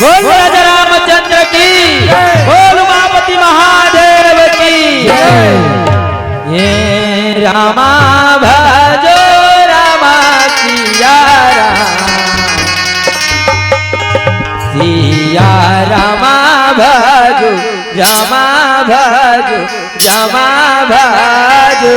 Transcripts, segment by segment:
बोल राजा रामचंद्र की, बोल उमापति महादेव की। ये रामा भजो रामा सिया रामा भजो रामा भजो रामा भजो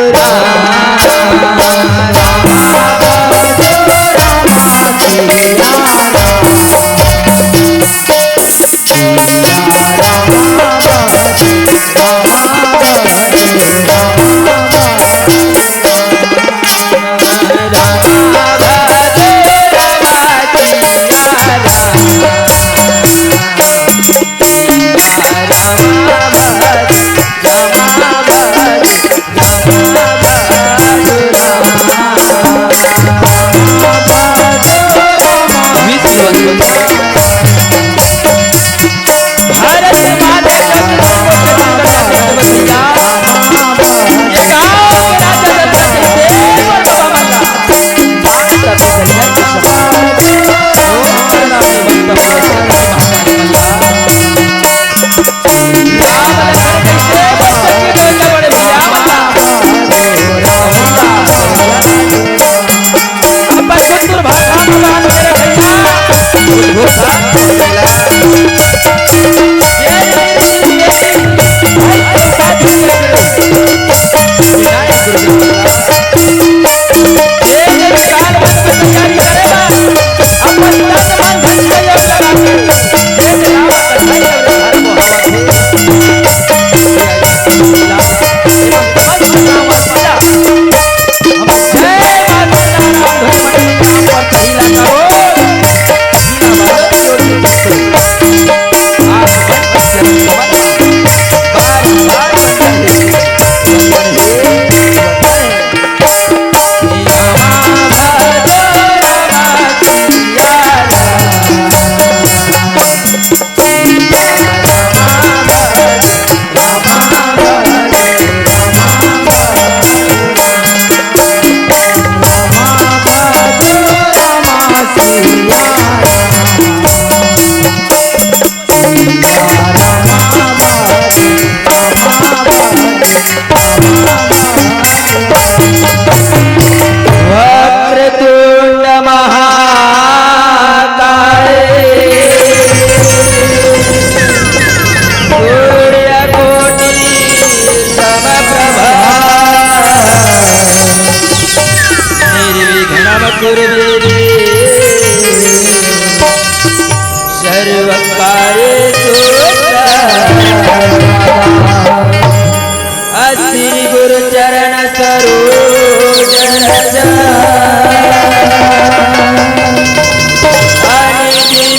श्री गुरु चरण सरोज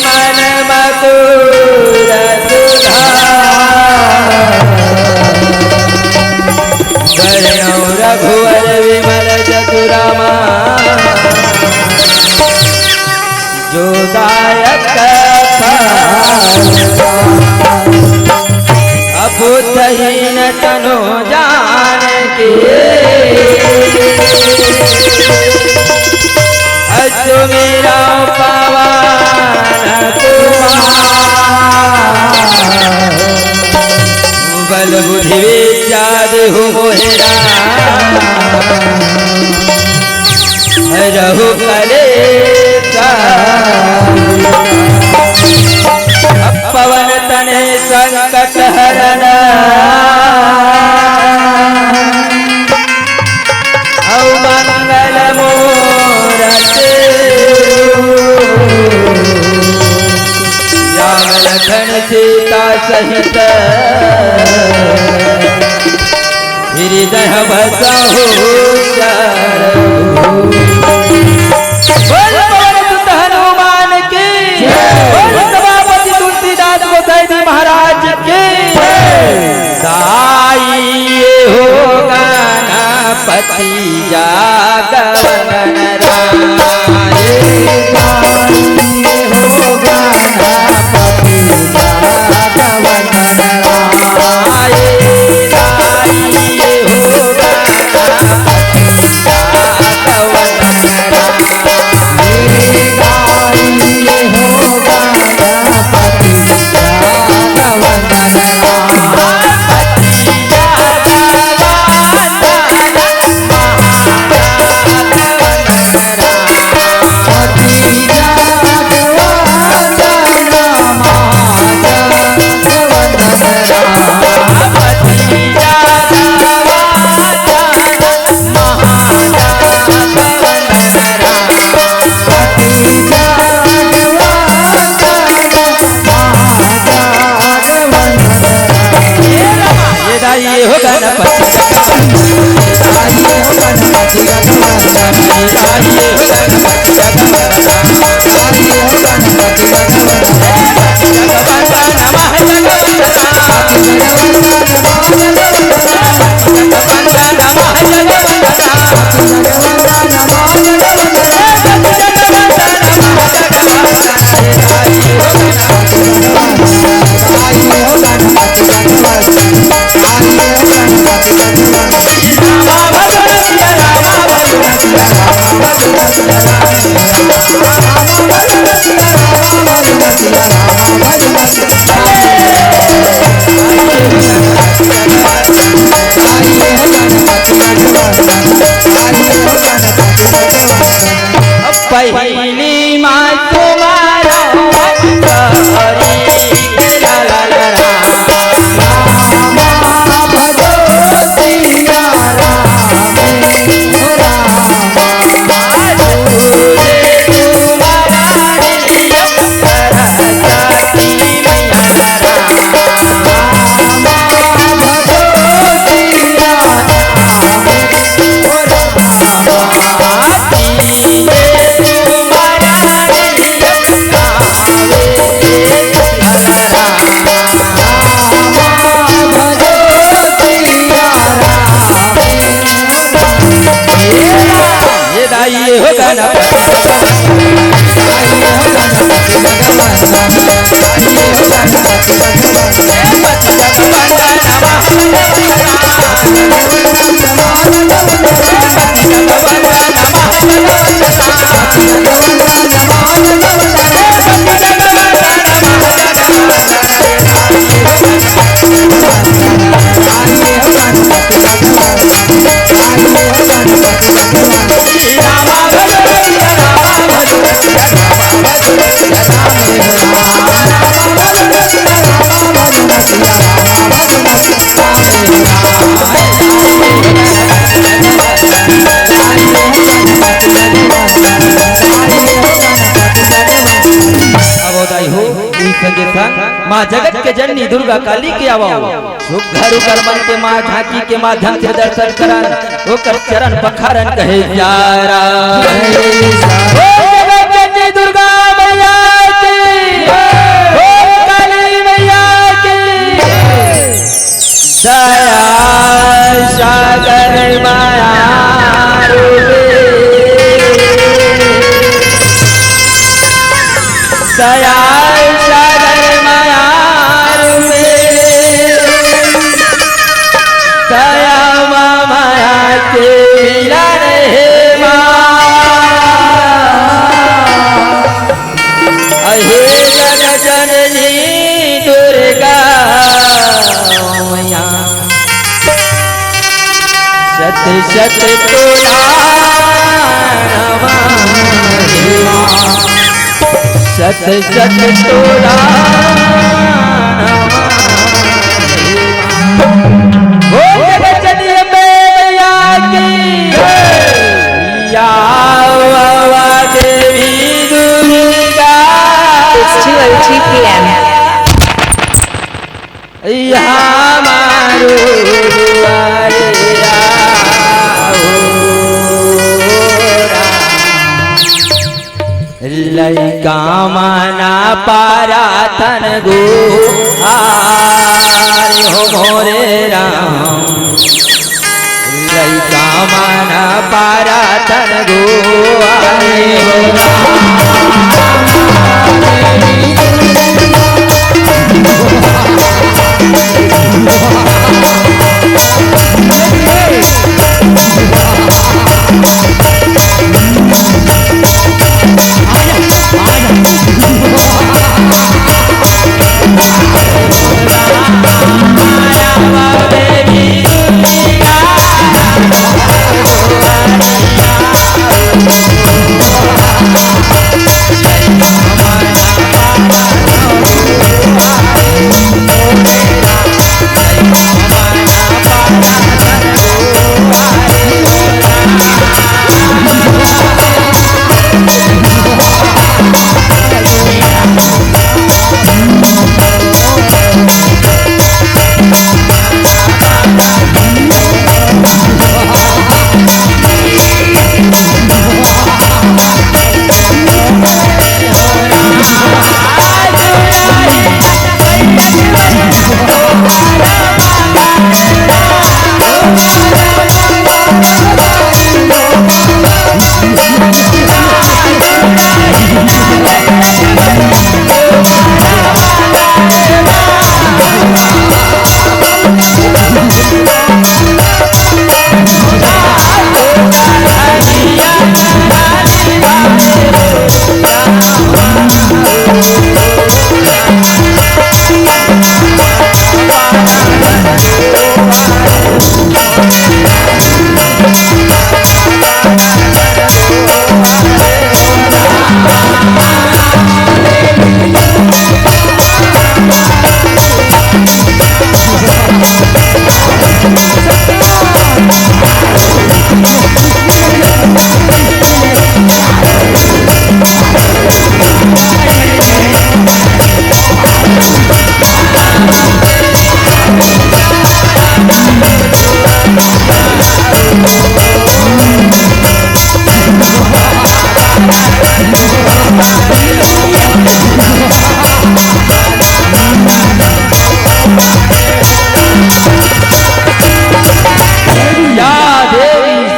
मन मकुर रघुवर विमल चतुरमा जोदायक अबुद्धहीन तनु जान के अजो मेरा पवन कुमार बल बुद्धि विद्या देहु मोहिरा रहु करे पवन तने संकट हरण औ मंगल मूरते राम लखन सीता सहित हृदय बसहु हनुमान की सभापति तुलसीदास गोसाई जी महाराज की दाइए हो गणपति जागरण राय पहली माँ तुम्हारा माँ जगत के जननी दुर्गा काली के आवाओ घर घर मन के माँ झांकी के माध्यम से दर्शन करन ओकर चरण पखारन कहे जारा जननी दुर्गा मैया की काली मैया की दया सागर माया दयाल सागर मायार में दया माया के मिलन है अहे जन जननी दुर्गा मैया सत सत तोला सत सत तोला हो जगचनिया मैया की या देवी दुर्गा। It's 2:02 p.m. यहाँ मारू दुआरे लइका माना पारा तन गो आरे हो मोरे राम लइका माना पारा तन गो आरे हो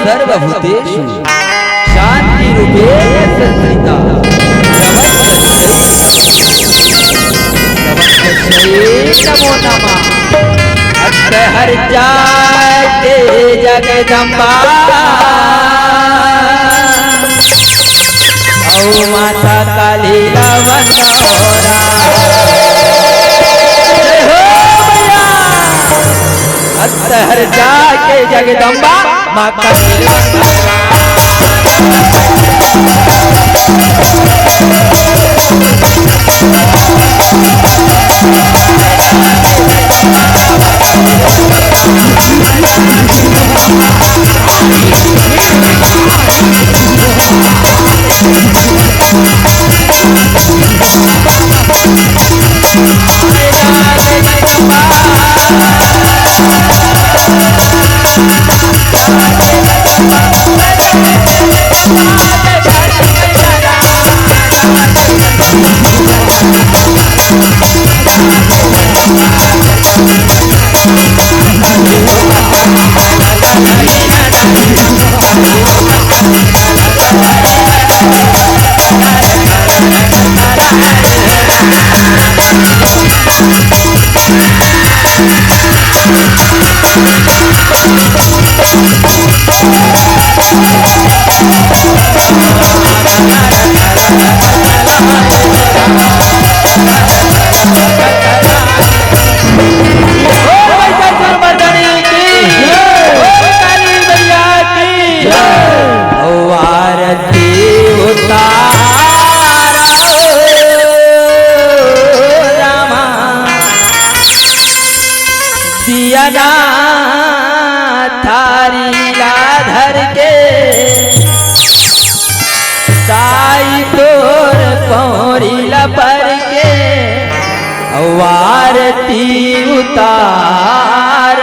सर्वभूतेषु शांति रूपेण संस्थिता नमो नमः अत्र हर जाते जगदम्बा औ माता काली लवनौरा जय हो मैया अत्र हर जाके जगदम्बा माँ काली लवनौरा माई तोर पौरीला पर के वारती उतार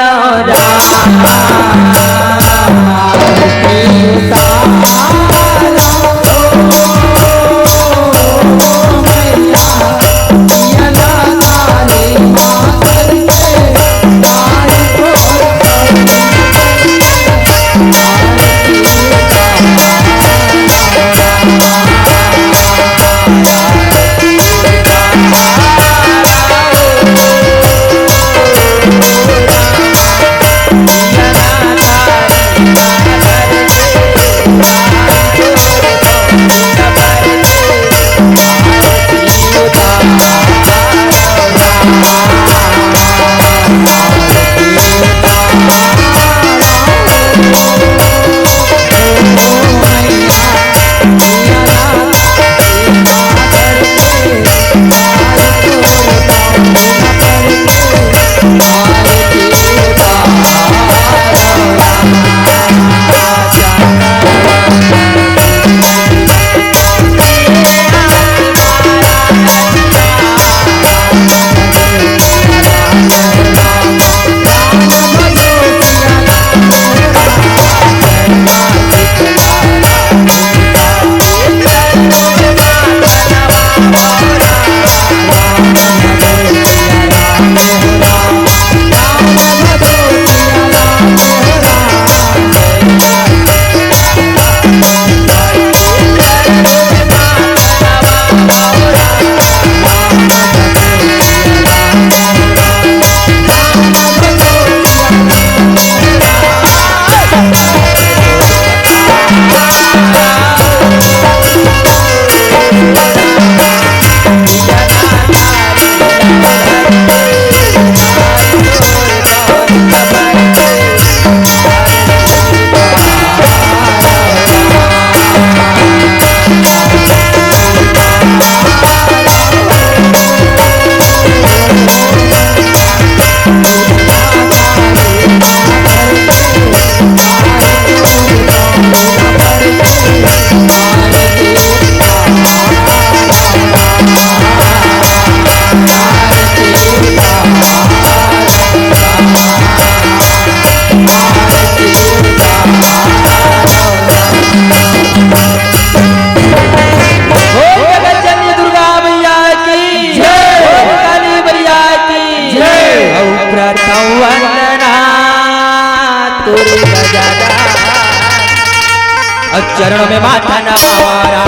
चरणों में माथा नवारा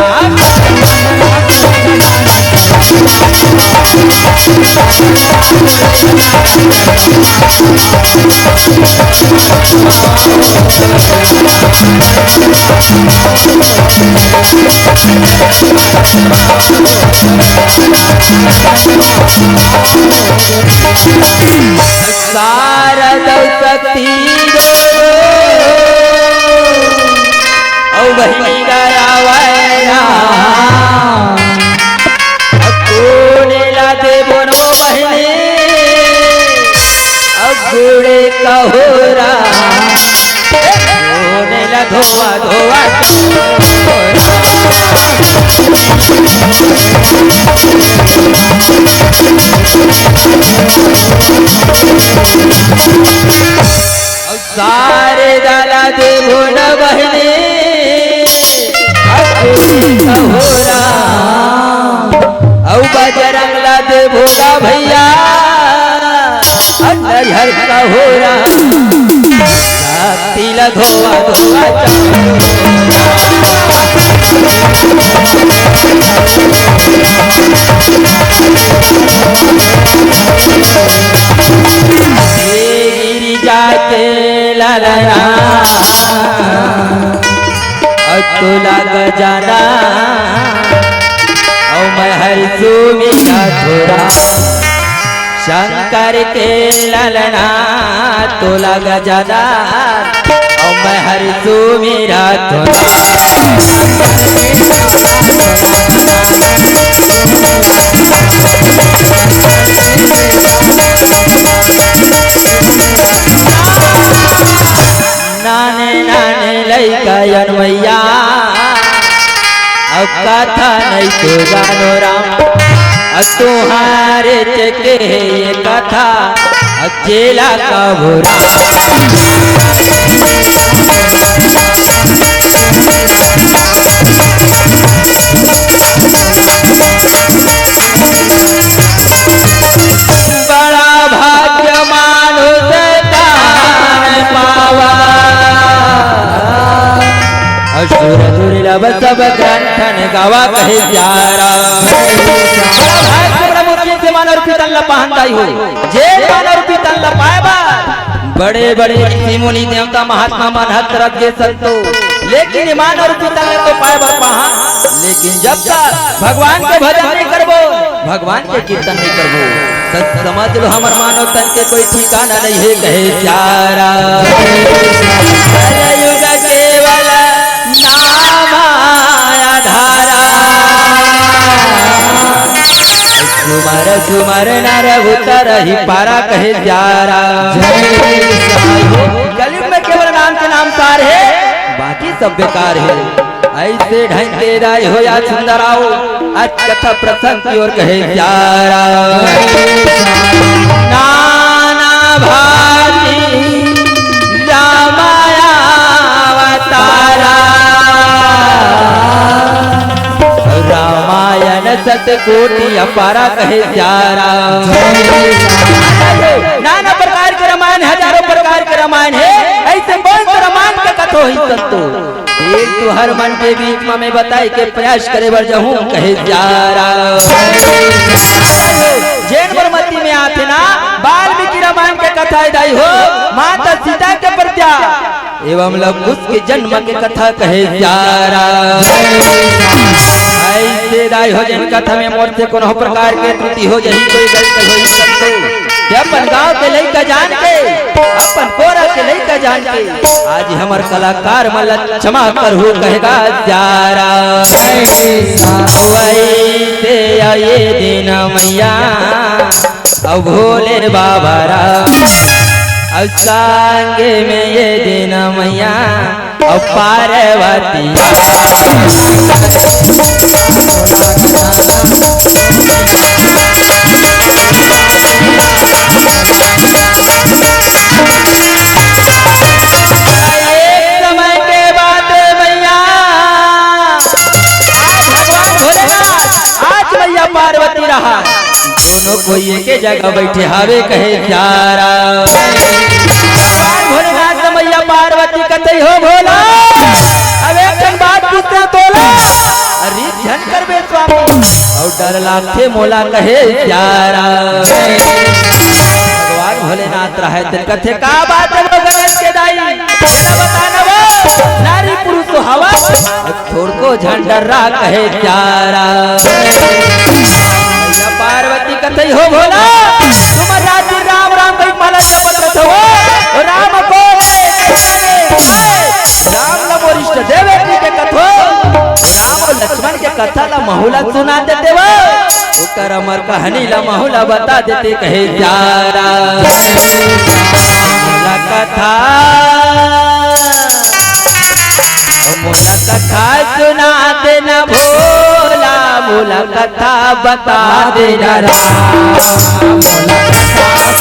शारद शक्ति बहिनी गया वैरा अगुड़े ला दे बोनो बहिनी अगुड़े कहोरा बोने ला धोआ धोआ सारे डाला दे बोन बहिनी कहोरा औ बजरंग ला दे भोगा भैया हर कहोरा शक्ति ला धोआ धोआ गिरिजा के ललना तुला गजाना औ मैं हरिसु मीठा थोड़ा शंकर के ललना तुला गजाना औ मैं हरिसु मीठा थोड़ा नाने नाने लैका मैया अब कथा कथा नहीं तो जानो राम तुम्हारे चके ये कथा चेला का बुरा बड़ा भाग्य मानुष दान पावा असुर दुर्लभ सब ग्रंथन गावा कहे प्यारा से मानव पितन लपाहंदाई हो जे मानव पितन लपाएबा बड़े बड़े ऋषि मुनि देवता महात्मा मनहत रज्ञ संतो लेकिन मानव पितन तो पाएबा पहा लेकिन जब तक भगवान के भजन नहीं करबो भगवान के कीर्तन नहीं करबो तब समझ लो हमर मानव तन के कोई ठिकाना नहीं है कहे प्यारा युग केवल नाम आधारा सुमर सुमर नर उतर ही पारा कहे प्यारा कलयुग में केवल नाम के नाम सार है बाकी सब बेकार है ऐसे ढंग के राय हो या सुंदर आओ आज कथा प्रसंग की ओर कहे प्यारा नाना भाती रामाया अवतारा रामायण सतकोटि अपारा कहे प्यारा नाना प्रकार के रामायण हजारों प्रकार के रामायण है ऐसे बहुत रामायण के कथो ही संतो एक तो हर मन के बीच में मैं बताई के प्रयास करे बर जहूं कहे प्यारा जैन बरमती में आते ना वाल्मीकि रामायण के कथा दाई हो माता सीता के प्रत्या एवं लव उसके जन्म के कथा कहे प्यारा ऐसे दाई हो जन कथा में मोर से कोनो प्रकार के त्रुटि हो जही कोई गलती होई सकतो अपन गांव के लइका जान के अपन कोरा के लइका जान के आज हमर कलाकार मल क्षमा करहु कहेगा प्यारा वैसे ये दिन मैया अब भोले बाबा राम अब संगे में ये दिन मैया अब पार्वती पार्वती रहा दोनों कोई एक जगह बैठे हावे कहे प्यारा भोलेनाथ मैया पार्वती कतई हो भोला अब एक बात पूछना तोला अरे ध्यान करबे स्वामी और डर लाखे मोला कहे प्यारा भगवान भोलेनाथ रहे दिन कथे का बात है वो गणेश के दाई ना बताना वो नारी पुरुष तो हवा थोड़ को झंडरा कहे प्यारा पार्वती कथई हो भोला तुम रात्रि राम राम कई माला जपत रहो राम को राम नमोरिष्ट देवे के कथो राम और लक्ष्मण के कथा ला महुला सुना देते वो ओकर अमर कहानी ला महुला बता देते कहे प्यारा मोला कथा सुना देना भोला मोला कथा बता देना राम मोला कथा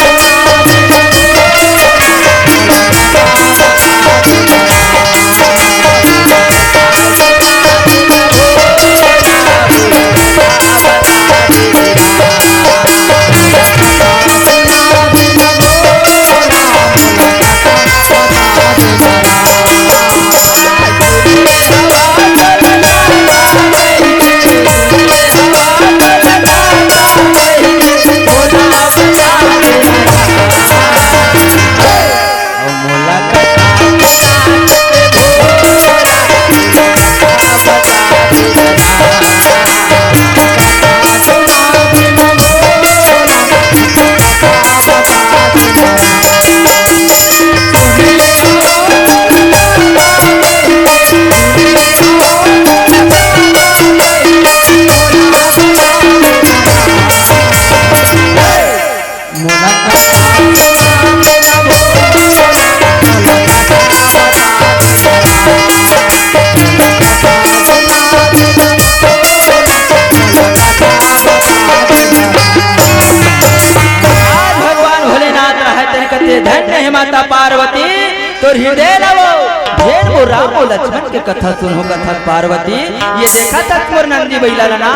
माता पार्वती तो हृदय लवो जेन वो राम और लक्ष्मण के कथा सुनो कथा पार्वती ये देखा था मोर नंदी बैला ना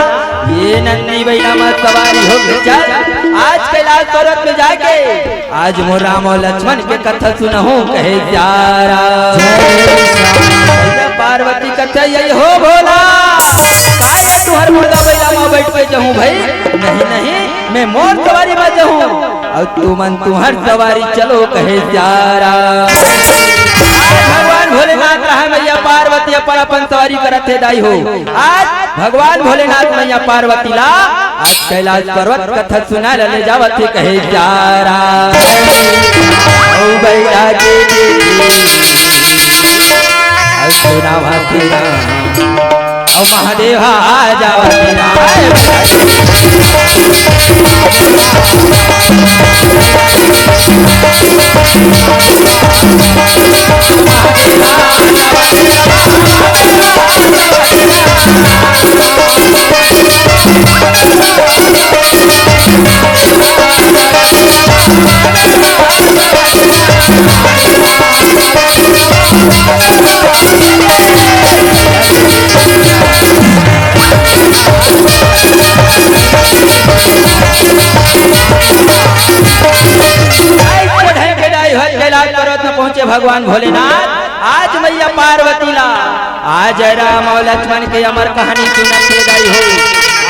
ये नंदी बैला मत सवारी हो गई चल आज कैलाश पर्वत में जाके आज मोर राम और लक्ष्मण के कथा सुनहु कहे प्यारा पार्वती कथा यही हो भोला काहे तुहर मुर्दा बैला में बैठ के जाऊं भाई नहीं नहीं मैं मोर सवारी में जाऊं और तू मन तुहर सवारी चलो कहे प्यारा भगवान भोलेनाथ रहा मैया पार्वती अपन अपन सवारी करत थे दाई हो आज भगवान भोलेनाथ मैया पार्वती ला आज कैलाश पर्वत कथा सुना ले जावत थे कहे प्यारा ओ बैला के सुनावा तेरा ओ महादेव आ जावा तेरा पहुंचे भगवान भोलेनाथ आज मैया पार्वती ला आज राम और लक्ष्मण के अमर कहानी सुनते गई हो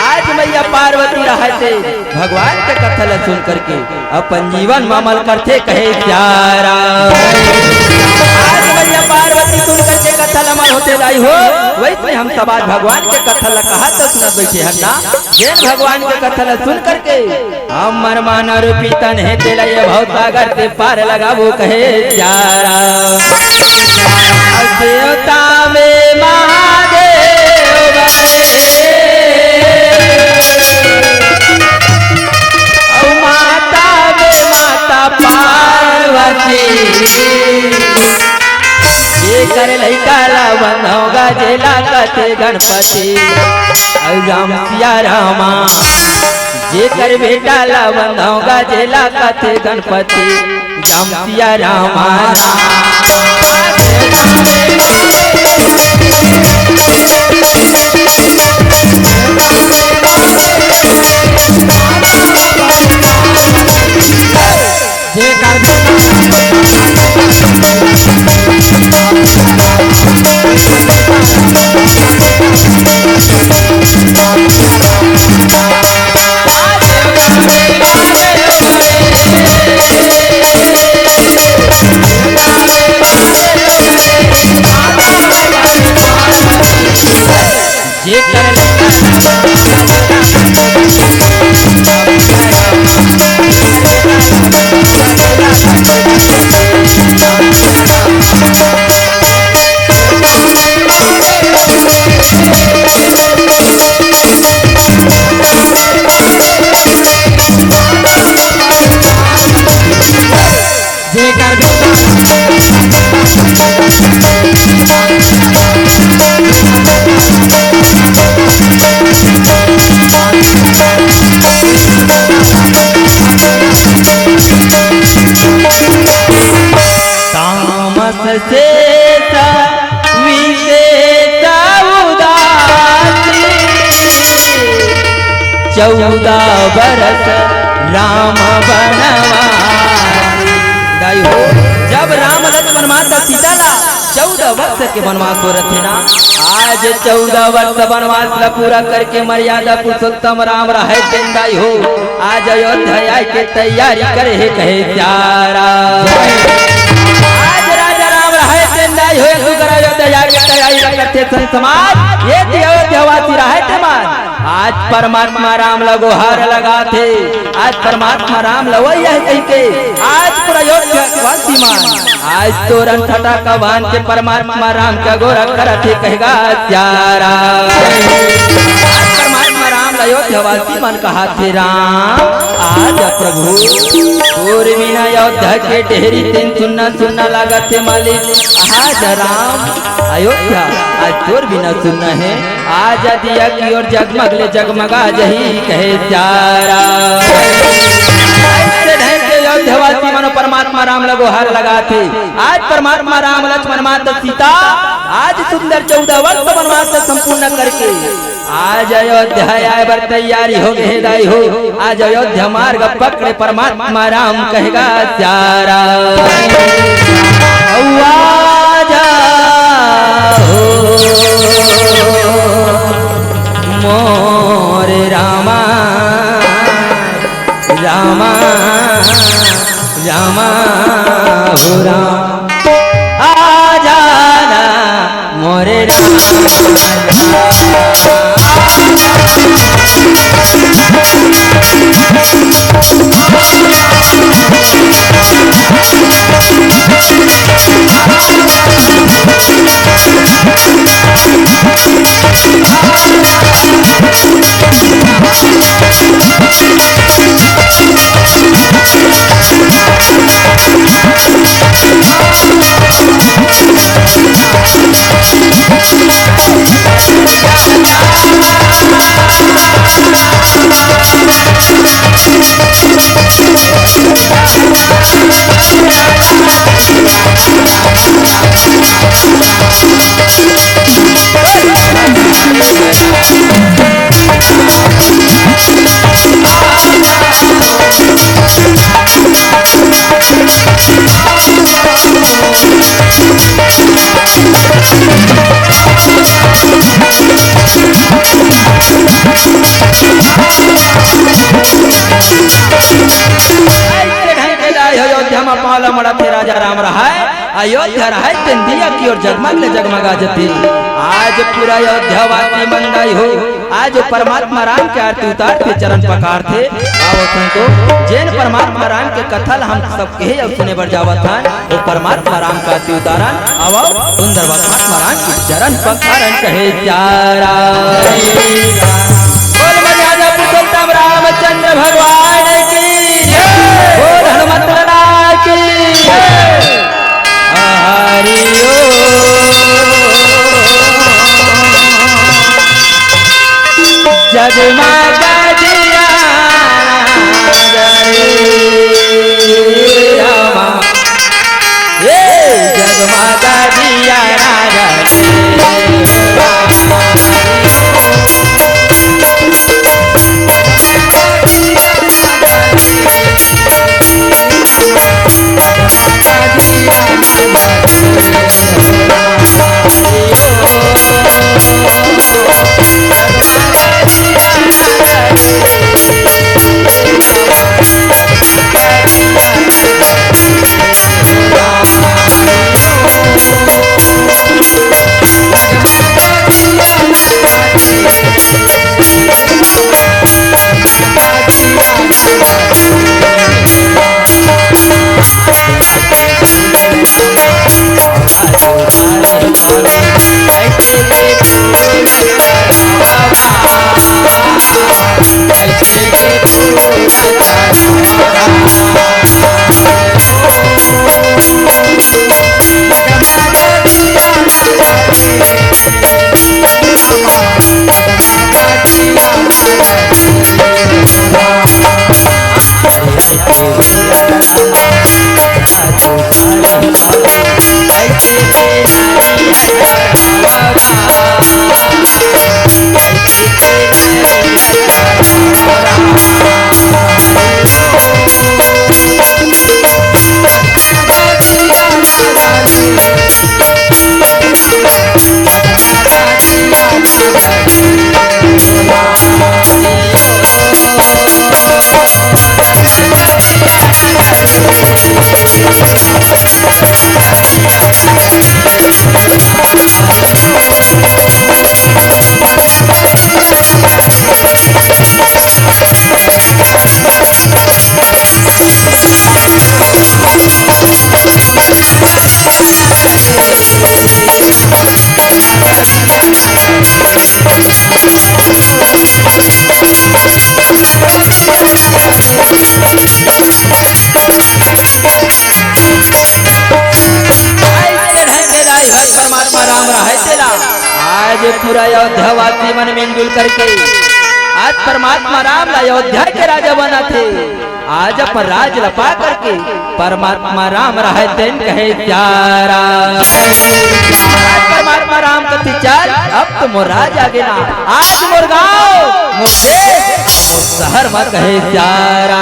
आज मैया पार्वती रहते भगवान के कथा सुन करके अपन जीवन में अमल करते कहे प्यारा आज मैया पार्वती सुन करके कथा अमल होते गई हो वैसे हम सब आज भगवान के कथा कहा तो सुन बैठे हम ना जैन भगवान के कथा सुन करके हमर मन रूपी तन है तेला ये बहुत सागर से पार लगाबो कहे प्यारा देवता में महादेव और माता में माता पार्वती ये कर लैकाला बंधोगा जेला कथे गणपति और राम सिया रामा जे कर बेटा ला बंधोगा जेला कथे गणपति राम सिया रामा चौदह बरस राम बनवास दाई हो जब राम लक्ष्मण माता सीता ला 14 वर्ष के वनवास हो रहे ना आज 14 वर्ष वनवास ला पूरा करके मर्यादा पुरुषोत्तम राम रहे दाई हो आज अयोध्या के तैयारी करे है कहे प्यारा आज राजा राम रहे दाई हो अयोध्या के तैयारी करते सन समाज ये अयोध्यावासी रहे मान आज परमात्मा राम लगो हार लगा थे आज परमात्मा राम लवैया कह के आज पूरा अयोध्या आज तोरण छटा का बांध के परमात्मा राम का गोरा करते कहेगा प्यारा परमात्मा राम अयोध्यावासी मन कहा थे राम आज प्रभु तोर बिना अयोध्या के ढेरी दिन सुनना सुनना लगा थे मालिक आज राम अयोध्या आज तोर बिना सुनना है आज दिया की ओर जगमगले जगमगा जही कहे प्यारा अयोध्यावासी मनो परमात्मा परमात्मा राम लगो हर लगा थे। आज परमात्मा राम लक्ष्मण माता सीता आज सुंदर 14 वर्ष वनवास संपूर्ण करके आज अयोध्या आए बर तैयारी हो गए दाई हो। आज अयोध्या मार्ग पकड़े परमात्मा राम कहेगा प्यारा आजा हो मोरे रामा रामा रामा हो राम आ जाना मोरे राजा राम रहा है अयोध्या रहा है दिया की ओर जगमग जगमगा जते। आज पूरा अयोध्या वासी मंदाई हो। आज परमात्मा राम के आरती उतारते चरण पकार थे। आओ संतो जैन परमात्मा राम के कथल हम सब कहे और सुने बर जावत हैं वो परमात्मा राम का आरती उतारन आओ सुंदर परमात्मा राम के चरण पकारन कहे प्यारा बोल मर्यादा पुरुषोत्तम रामचंद्र भगवान की जय। बोल हनुमत लाल की जय। हरि जगमगा दिया रामा जगमगा दिया आज पूरा अयोध्या वासी मन मिलजुल करके आज परमात्मा राम अयोध्या के राजा बना थे। आज अपन राज लपा करके परमात्मा राम रहे तेन कहे प्यारा। परमात्मा राम कथी चाल अब तो मोर राज आगे ना, आज मोर गाँव मोर देश मोर शहर में कहे प्यारा।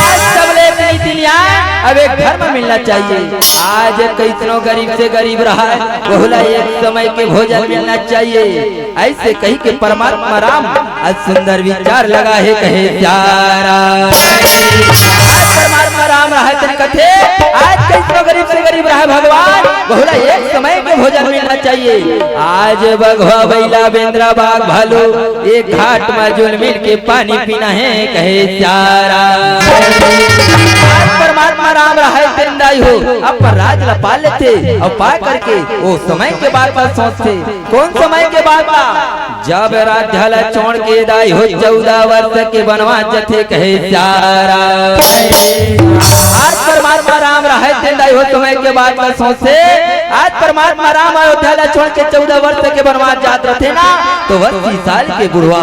आज सब ले नीति न्याय अब एक घर में मिलना चाहिए। आज कितनों गरीब से गरीब रहा है, बोला एक समय के भोजन मिलना चाहिए। ऐसे कही के परमात्मा राम आज सुंदर विचार लगा है कहे प्यारा। परमात्मा राम रहा तेन कथे आज कितनों गरीब से गरीब रहा भगवान, बोला एक समय के भोजन मिलना चाहिए। आज बघवा बैला बेंद्रा बाघ भालू एक घाट में जुल मिल के पानी पीना है कहे प्यारा। परमात्मा राम रहा तेंदाई हो अब पर राज लपा लेते और पा करके वो समय के बाद सोचते। कौन समय के बाद जब राज्य छोड़ के दाई हो 14 वर्ष के वनवास जथे कहे प्यारा। आज परमात्मा राम रहे तेंदाई हो समय के बाद सोचते। आज परमात्मा राम अयोध्या छोड़ के 14 वर्ष के वनवास जात रहे ना, तो 80 साल के बुढ़वा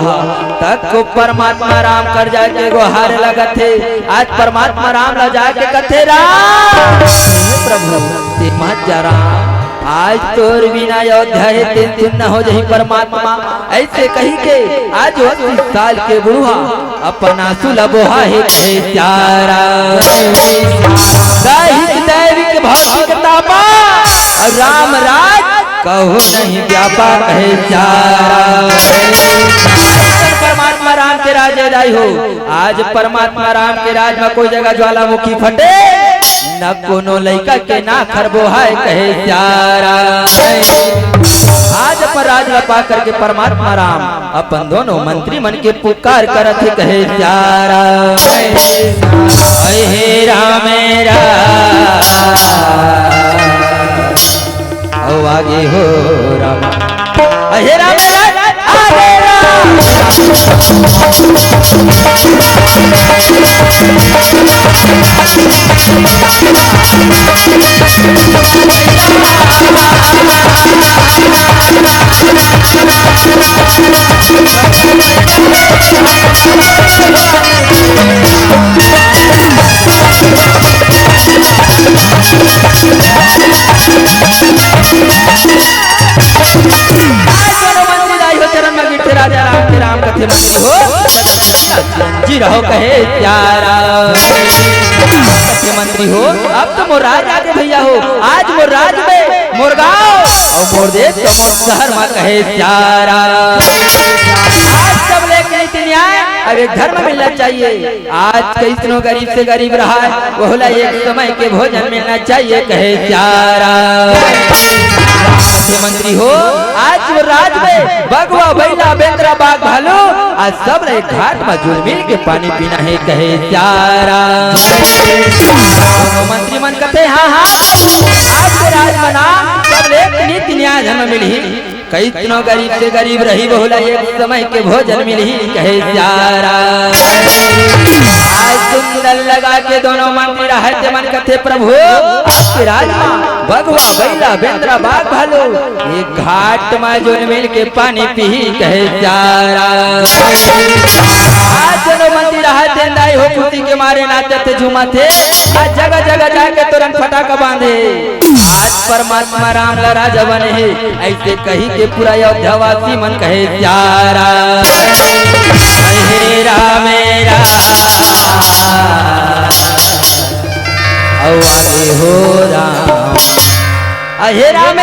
तक को परमात्मा राम कर जाके गुहार लगत थे। आज परमात्मा राम ला जाके कथे राम प्रभु ते मत जा रहा, आज तोर बिना अयोध्या तेन न हो जही परमात्मा। ऐसे कही के आज 80 साल के बुढ़वा अपन आंसू लबोहा है कहे प्यारा। दैविक भौतिक तापा राम राज कहो नहीं व्यापा कहे प्यारा। परमात्मा राम के राज दाई हो आज परमात्मा राम के राज में कोई जगह ज्वालामुखी फटे न कोनो लइका के ना खरबो है कहे प्यारा। आज पर राज लपा करके परमात्मा राम अपन दोनों मंत्री मन के पुकार करत कहे प्यारा। हे राम आगे हो राम, हे राम आगे राजा राम के राम कथे मंत्री हो जी रहो कहे प्यारा। कथे मंत्री हो अब तो मोर राज आगे भैया हो, आज मोर राज में मोर गाँव और मोर देश तो मोर शहर में कहे प्यारा। आज सब लेके नीति न्याय अब एक घर में मिलना चाहिए। आज कितनों गरीब से गरीब रहा है, बोला एक समय के भोजन मिलना चाहिए कहे प्यारा। मंत्री हो आज वो राज में बगवा बैला बेंद्रा बाघ भालू आज सब रहे घाट में जुल मिल के पानी पीना है कहे प्यारा। मंत्री मन कहते हाँ हाँ आज के राज मना सब ले नीति न्याय धर्म मिली। कितनों गरीब से गरीब रही बोला एक समय के भोजन मिली कहे प्यारा। आज सुंदर लगा के दोनों मंत्री रहते मन कथे प्रभु आपके राज बगवा बैला बेंद्रा बाघ भालू एक घाट में जुल मिल के पानी पी कहे प्यारा। आज दोनों मंत्री रहते दाई हो खुशी के मारे नाचते थे झूमा थे। आज जगह जगह जाके तुरंत फटाका बांधे। आज परमात्मा राम ला राजा बने है, ऐसे कही के पूरा अयोध्यावासी मन कहे प्यारा। हे राम आगे हो राम, हे राम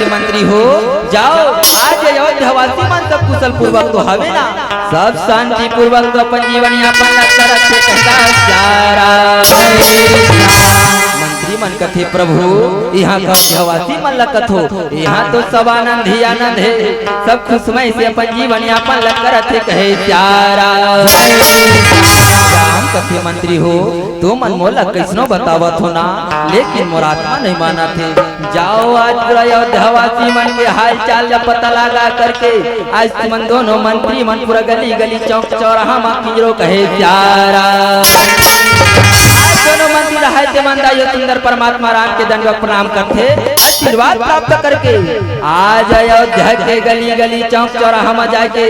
मंत्री हो जाओ आज अयोध्यावासी मन सब कुशल पूर्वक तो हवे ना, सब शांति पूर्वक तो अपन जीवन यापन मंत्री मन कथे प्रभु यहाँ अयोध्यावासी मन कथो यहाँ तो सब आनंद ही आनंद है, सब खुशमय से अपन जीवन यापन करत कहे प्यारा। राम कथे मंत्री हो तो मन मोला कैसनो बतावत हो ना, लेकिन मोर आत्मा नहीं माना थे। जाओ आज पूरा अयोध्यावासी मन के हाल चाल का पता लगा करके आज तुम दोनों मंत्री मन पूरा गली गली चौक चौराहा माँ किजरो कहे प्यारा। दोनों मंदिर रहते मंदाई सुंदर परमात्मा राम के दंडवत प्रणाम करते आशीर्वाद प्राप्त करके आज अयोध्या के गली गली चौक चौराहा में जाके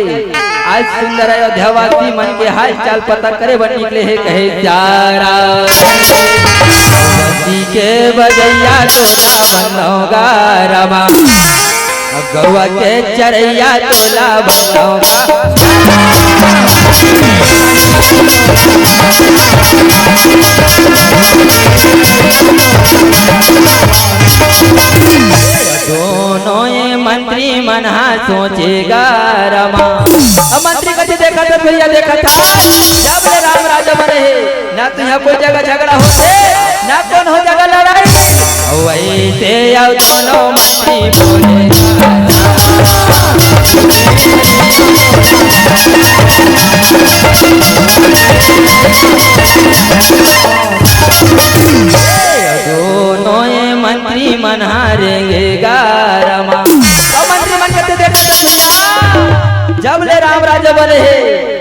आज सुंदर अयोध्यावासी मन के हाल चाल पता करे बन निकले है कहे प्यारा। के बजैया तोला बनोगा रमा, गौआ के चरैया तोला बनोगा। दोनों ये मंत्री मना सोचेगा रमा। अब मंत्री कभी देखा था भैया देखा था जब राम राजा बने ना तो यहाँ कोई जगह झगड़ा होते ना कौन हो जगह लड़ाई, वैसे अब दोनों मंत्री बोलेगा। दोनों ये मंत्री मन हारेंगे रमा। और मंत्री मन कहते देखा जब ले राम राजा बने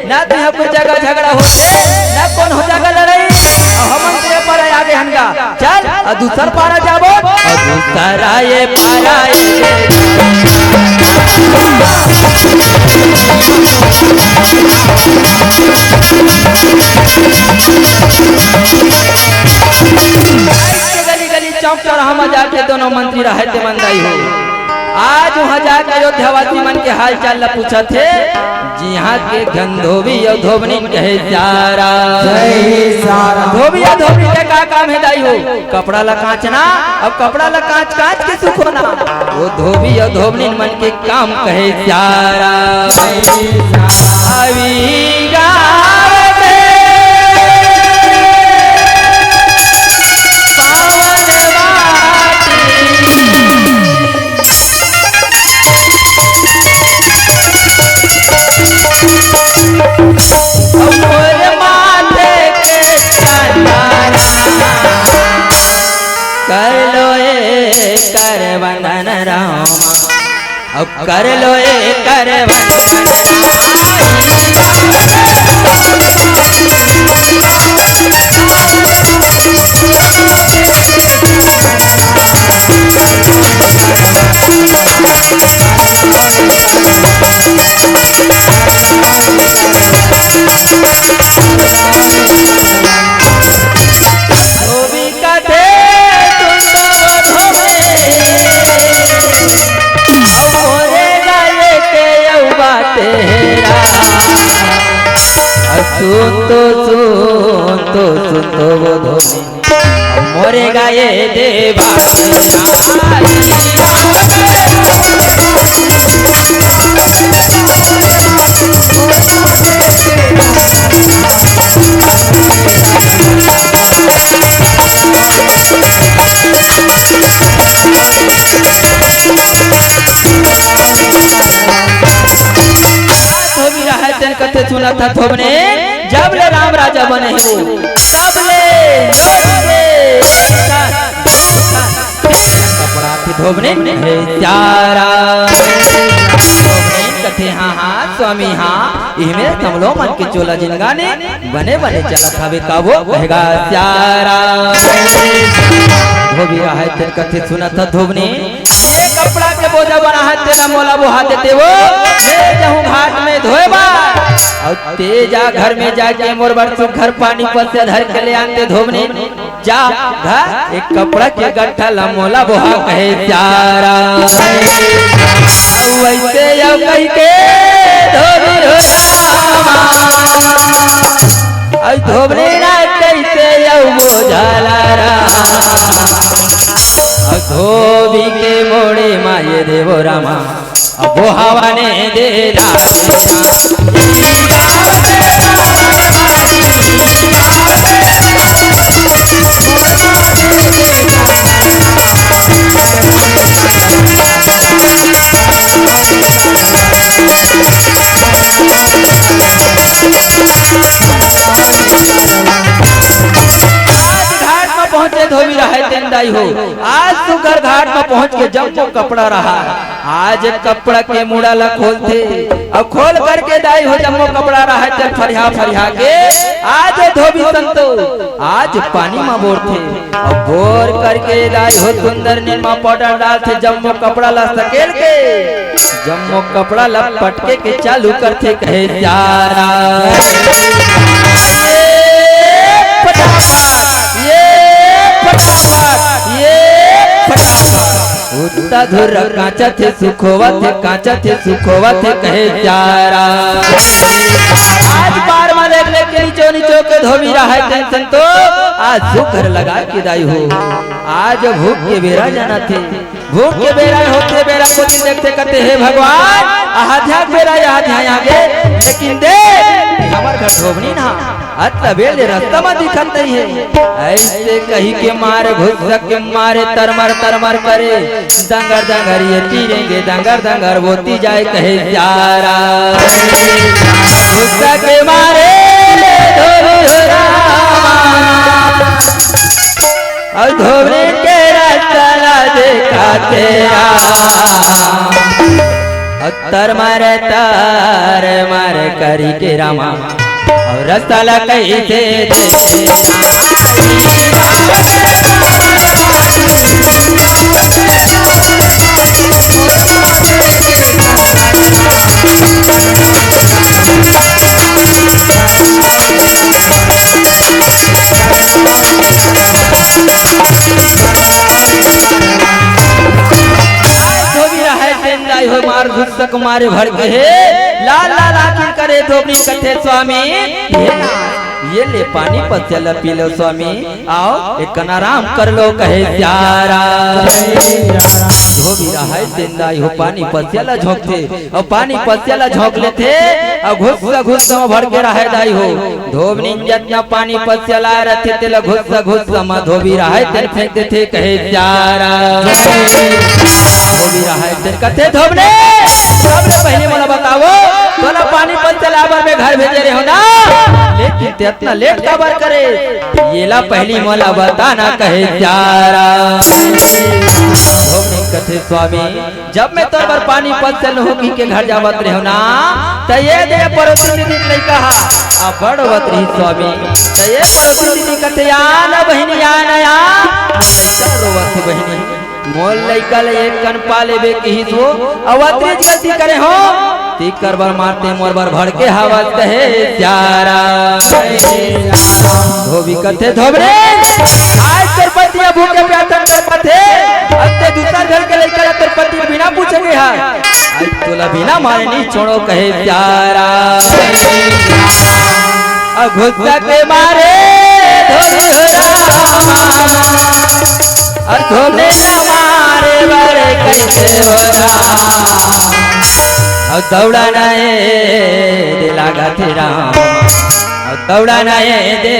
ना तो यहाँ कोई जगह झगड़ा होते ना कौन हो जगह लड़ाई, और हम मंत्री पर आगे हनगा चल और दूसर पारा जाबो और दूसरा ये पारा गली गली चौक चौराहा में जाके दोनों मंत्री रहते मंदाई हो। आज वहाँ जाके अयोध्यावासी मन के हाल चाल ला पूछा थे जी यहाँ के गंधोबी और धोबनी कहे प्यारा। धोबी और धोबनी के का काम है दाई हो, कपड़ा ला कांचना अब कपड़ा ला कांच कांच के सुखोना, वो धोबी और धोबनी मन के काम कहे प्यारा। कर लो ए कर वंदन रामा, अब कर लो ए कर सुन तो वो धोनी मोरे गाये देवा कथे सुना था थोबने जब ले राम राजा बने हो तब ले कपड़ा के धोबने है प्यारा। कथे हाँ हाँ स्वामी हाँ इहमे कमलो मन के चोला जिनगाने बने बने चलत हवे काबो कहेगा प्यारा। धोबी है तेरे कथे सुना था धोबने ये कपड़ा के बोझा बना है तेरा मोला बुहा देते वो ले जाऊं घाट में धोएबा और तेजा घर में जाके मोर बरसों घर पानी पर से धर के ले आते धोबने जा घर एक कपड़ा के गट्ठा ला मोला बुहा कहे प्यारा। वैसे यो कह के धोबी और धोबने ना कैसे यो बोझाला धोबी के मोड़े माये देवो रामा अब वो हवा ने दे रा दाई हो। आज सुगर घाट में पहुंच के जब वो कपड़ा रहा, आज कपड़ा के मुड़ा ला खोलते और खोल करके दाई हो जब वो कपड़ा रहा चल फरिया फरिया के आज धोबी संतो आज पानी में बोरते और बोर करके दाई हो सुंदर निरमा पाउडर डालते जब वो कपड़ा ला सकेल के जब वो कपड़ा ला पटके के चालू करते कहे जारा उतना धुर कांचा थे सुखोवा थे कहे जारा आज बार में देख ले के नीचो नीचो के धोबी रहा है टेंशन तो आज सुखर लगा के दाई हो। आज भूख के बेरा जाना थे, भूख के बेरा होते बेरा को दिन देखते कहते हे भगवान आध्या बेरा यहाँ आगे लेकिन देख हमार घर धोबनी ना अतला बेल रास्ता में दिखत नहीं है। ऐसे कही के मारे घुस के मारे तरमर करे दंगर दंगर ये तीरेंगे दंगर दंगर बोती जाए कहे जारा घुस के मारे और धोबनी के रास्ता देखा तेरा तर मारे करी के रामा और रास्ता ला कैसे हो मार घुसक मारे भर के लाल लाल आखिर करे धोबनी कथे स्वामी ये ले पानी पर चल पी लो स्वामी आओ एक आराम कर लो कहे प्यारा धोबी रहा जिंदाई हो पानी पर चला झोंकते और पानी पर चला झोंक लेते और घुस भर के रहा दाई हो धोबनी जितना पानी पर चला रहते तेल घुस में धोबी रहा तेल फेंकते थे कहे प्यारा धोबी रहा तेल कथे धोबने सबसे पहले मला बताओ तोला पानी पर चलावर में घर भेजे रहे हो ना लेकिन ते इतना लेट काबर करे येला पहली मला बताना कहे जारा धोबनी कथे स्वामी जब मैं तोर पर पानी पर चल होगी के घर जावत रहे हो ना त ये दे पड़ोसी दीदी ने कहा आ बड़वत रही स्वामी त ये पड़ोसी दीदी कथे आना बहनी आना या लइका रोवत बहनी मोल लइका ले एक कन पाले बे की सो अवत्रिज गलती करे हो ती करबर मारते मोर बर भर के हवा कहे प्यारा धोबी कथे धोबरे आज तेर पति भूखे प्यासा कर पथे अब ते दूसरा घर के लइका तेर पति बिना पूछे के है आज तोला बिना मारे नहीं छोड़ो कहे प्यारा गुस्सा के मारे धोबी और धोबने ना मारे बारे कैसे हो और दौड़ाना दे लागा तेरा और दौड़ाना दे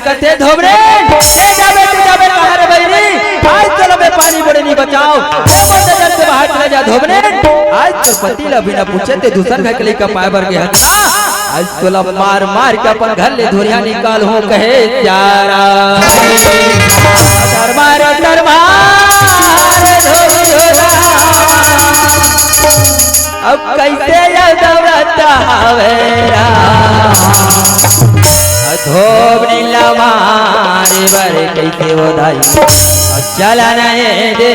कथे धोबरे जाबे कहां रे बहिनी आज चलो मैं पानी बड़े नहीं बचाओ मोटे जल से बाहर चले जा धोबरे आज तो पति ला बिना पूछे ते दूसर घर के लिए कपाए बर गया आज तोला मार मार के अपन घर ले धोरिया निकाल हो कहे प्यारा दरबार धोबी होला अब कैसे दौड़ता हवेरा धोबनी लमारे बर कैसे वो दाई और चला नहीं दे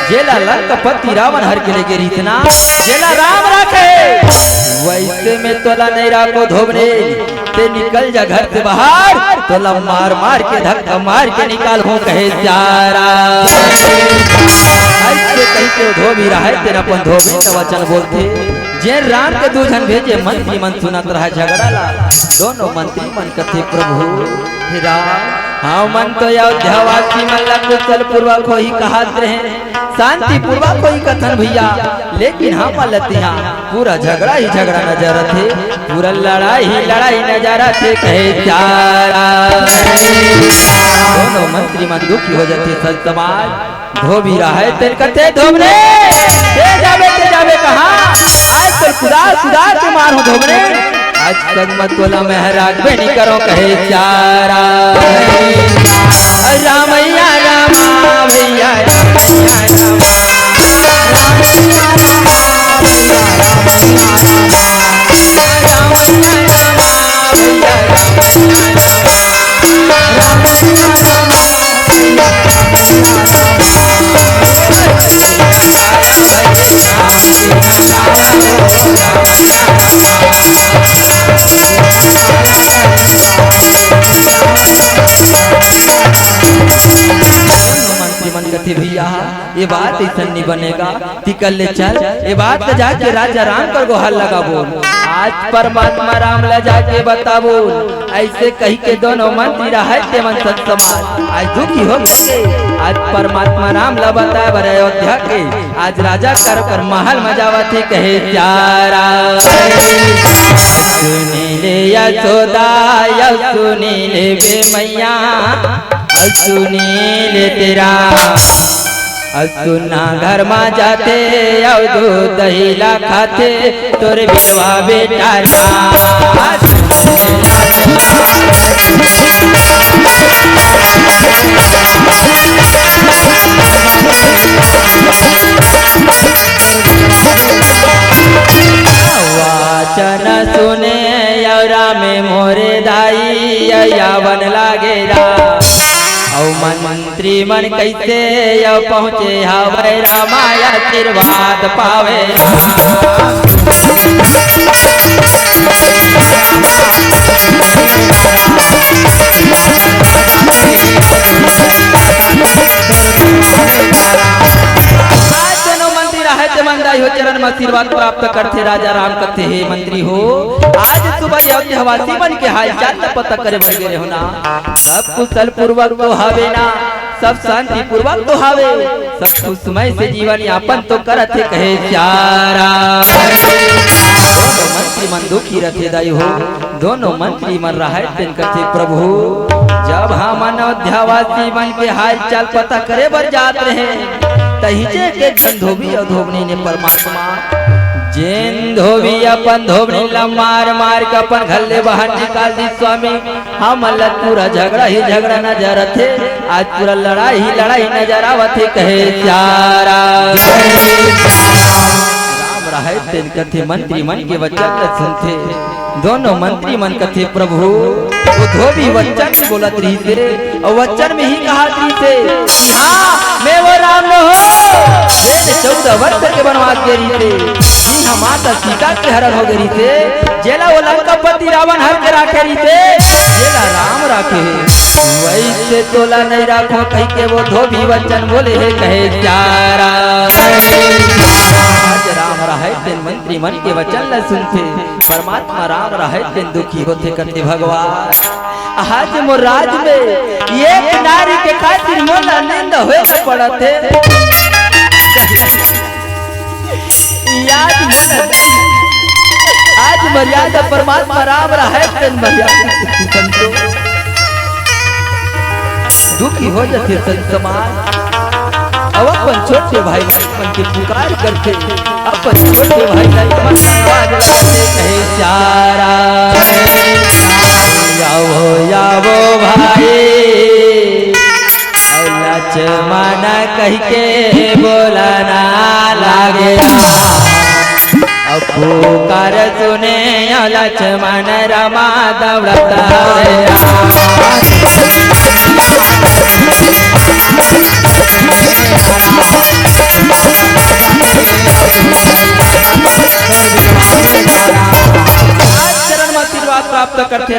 जेला लंका पति रावण हर के लेके रीतना जेला राम रखे वैसे में तोला नहीं राखो धोबने ते निकल जा घर से बाहर, तोला मार मार के धक्का मार के निकाल हो कहे जारा। ऐसे कहीं के धोबी रहा है तेरा अपन धोबे न वचन बोलते, जे राम के दूजन भेजे मंत्री मन सुनत रहा झगड़ा ला। दोनों मंत्री मन कथे प्रभु हे राम, हाँ मन तो अयोध्यावासी मन ला कुशल पूर्वक हो ही कहत रहे, शांति पूर्वक कोई कथन भैया, लेकिन हम लते यहाँ पूरा झगड़ा ही झगड़ा नजर थे, पूरा लड़ाई ही लड़ाई नजर थे कहे चारा। दोनों मंत्री मन दुखी हो जाते सच समाज। धोबी रहा है तेन कथे धोबने ते जावे कहाँ, आज तो सुधार के मार हो धोबने, आज तक मत बोला मेहराग बेनी करो कहे चारा। रामैया रामा भैया मन कथे भैया ये बात ऐसा नहीं बनेगा, तिकल ले चल ये बात ले जाके राजा राम कर गोहार लगा बोल, आज परमात्मा राम ले जाके बता बोल। ऐसे कही के दोनों मंत्री रहे ते मन सत समाज आज दुखी हो गए, आज परमात्मा राम ला बता बर अयोध्या के, आज राजा कर महल मजावत ही कहे चारा। सुनीले यशोदा सुनीले बे मैया सुनीले तेरा, सुना घर में जाते दूध दहीला खाते तोरे बिलवा बेटा वाचन सुने यौरा में मोरे दाई यावन लागेरा, मंत्री मन कैसे यौ पहुँचे हवे रामाया आशीर्वाद पावे। हो चरण में आशीर्वाद प्राप्त करते राजा राम करते हे मंत्री हो, आज सुबह अयोध्यावासी मन के हाल चाल पता करे बगे हो ना, सब कुशल पूर्वक तो हावे ना, सब शांति पूर्वक तो हावे, सब खुशमय से जीवन यापन तो करते कहे चारा। दोनों मंत्री मन दुखी रखे दाई हो, दोनों मंत्री मन रहे दिन करते प्रभु, जब हम अयोध्यावासी मन के हाल चाल पता करे बर जात रहे, तहिजे के धोबी और धोबनी ने परमात्मा जेन धोबी अपन धोबनी ला मार मार के अपन घर ले बाहर निकाल दी स्वामी। हम पूरा झगड़ा ही झगड़ा नजर थे, आज पूरा लड़ाई ही लड़ाई नजर आवत थे कहे चारा। राम रहे तेन कथे मंत्री मन के वचन सुनते, दोनों मंत्री मन कथे प्रभु वो धोबी वचन बोलत रही थे, और वचन में ही कहा थे कि हाँ मैं वो राम न हो, 14 वर्ष के वनवास के रही थे, हम माता सीता के हरण हो गई थे, जेला वो लंकापति रावण हर के राखे रही थे, जेला राम राखे वैसे तोला नहीं राखो कहीं के वो धोबी वचन बोले है कहे चारा। राम रहे दिन मंत्री मन के वचन न सुनते, परमात्मा राम रहे दिन दुखी होते करते भगवान। आज मोराज में एक नारी के खातिर मोला निंद होए न पड़ते, आज मर्यादा परमात्मा राम रहे दिन मर्यादा दुखी हो जाते संत समाज। अब अपन छोटे भाई मन के पुकार करते, अपन छोटे भाई मन कहे चारा। यावो भाई लक्ष्मण कह के बोला ना लागे, अब पुकार सुने लक्ष्मण रमा दौड़ता है।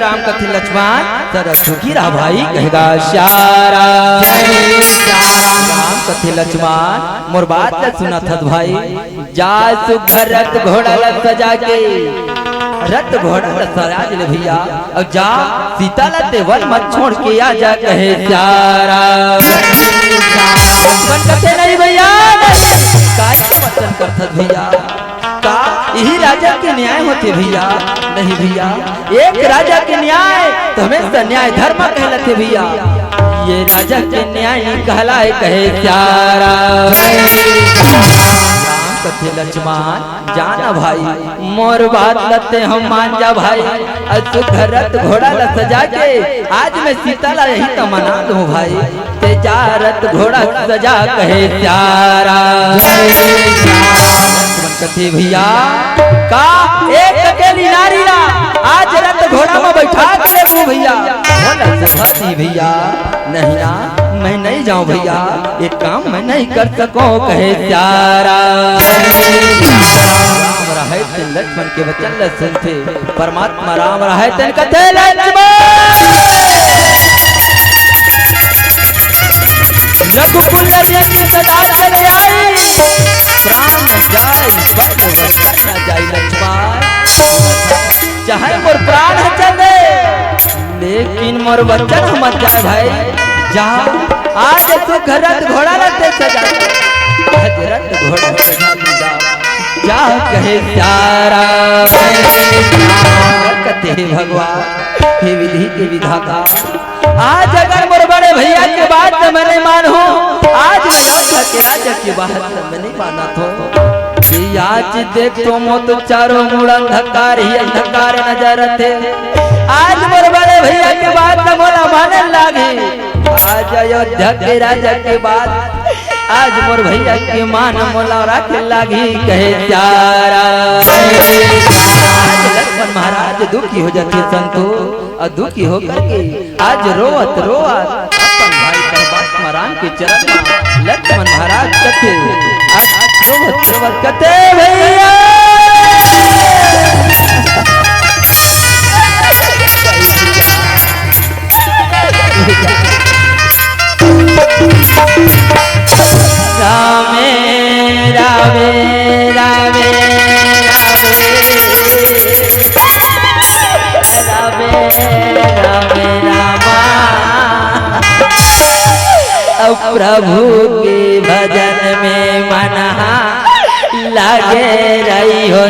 राम कथी लक्ष्मण सर चुकी रहा भाई कहेगा श्यारा राम कथी लक्ष्मण मोर बात न सुना था भाई जा सुघर रथ घोड़ा लग सजा के रथ घोड़ा सजा ले भैया और जा सीता लते वन मत छोड़ के आ जा कहे श्यारा कथे नहीं भैया काय के वचन करत भैया का यही राजा के न्याय होते भैया नहीं भैया एक राजा के न्याय तो हमेशा न्याय धर्म कहलाते भैया ये राजा के न्याय कहलाए कहे प्यारा कथे लक्ष्मण जाना भाई मोर बात लते हम मान जा भाई रथ घोड़ा ल सजा के आज मैं सीता ला यही तो मना दूं भाई ते जा रथ घोड़ा सजा कहे प्यारा कथे भैया का एक अकेली नारी ला आज रथ घोड़ा में बैठा के ले भैया भैया नहीं ना मैं नहीं जाऊं भैया ये काम मैं नहीं कर सकूं कहे प्यारा राम रहे तेन लक्ष्मण के वचन ल सुनते परमात्मा राम रहे तेन कथे रघुकुल नरेश सदा चले आई प्राण न जाए पर वचन न जाए लक्ष्मण चाहे मोर प्राण चले लेकिन मोर वचन मत जाए भाई जा आज तू घरत घोड़ा लते सजा घरत घोड़ा सजा जा कहे प्यारा कते भगवान हे विधि के विधाता आज अगर मोर बड़े भैया के बात मैं नहीं मानू आज मैं के राजा की बात मैं नहीं माना तो आज देख तो मोत चारों मुड़ अंधकार ही अंधकार नजर थे आज मोर बड़े भैया के बात न मोला माने लागे आज अयोध्या के राजा के बात आज मोर भैया के मान मोला राखे लागी कहे प्यारा लक्ष्मण महाराज दुखी हो जाते संतो और दुखी होकर के आज रोवत रोवत अपन भाई परमात्मा राम के चरण में लक्ष्मण महाराज कथे आज रोवत रोवत कथे भैया रामे रामे रामे रामे रामे रामा प्रभु के भजन में मना लगे रही हो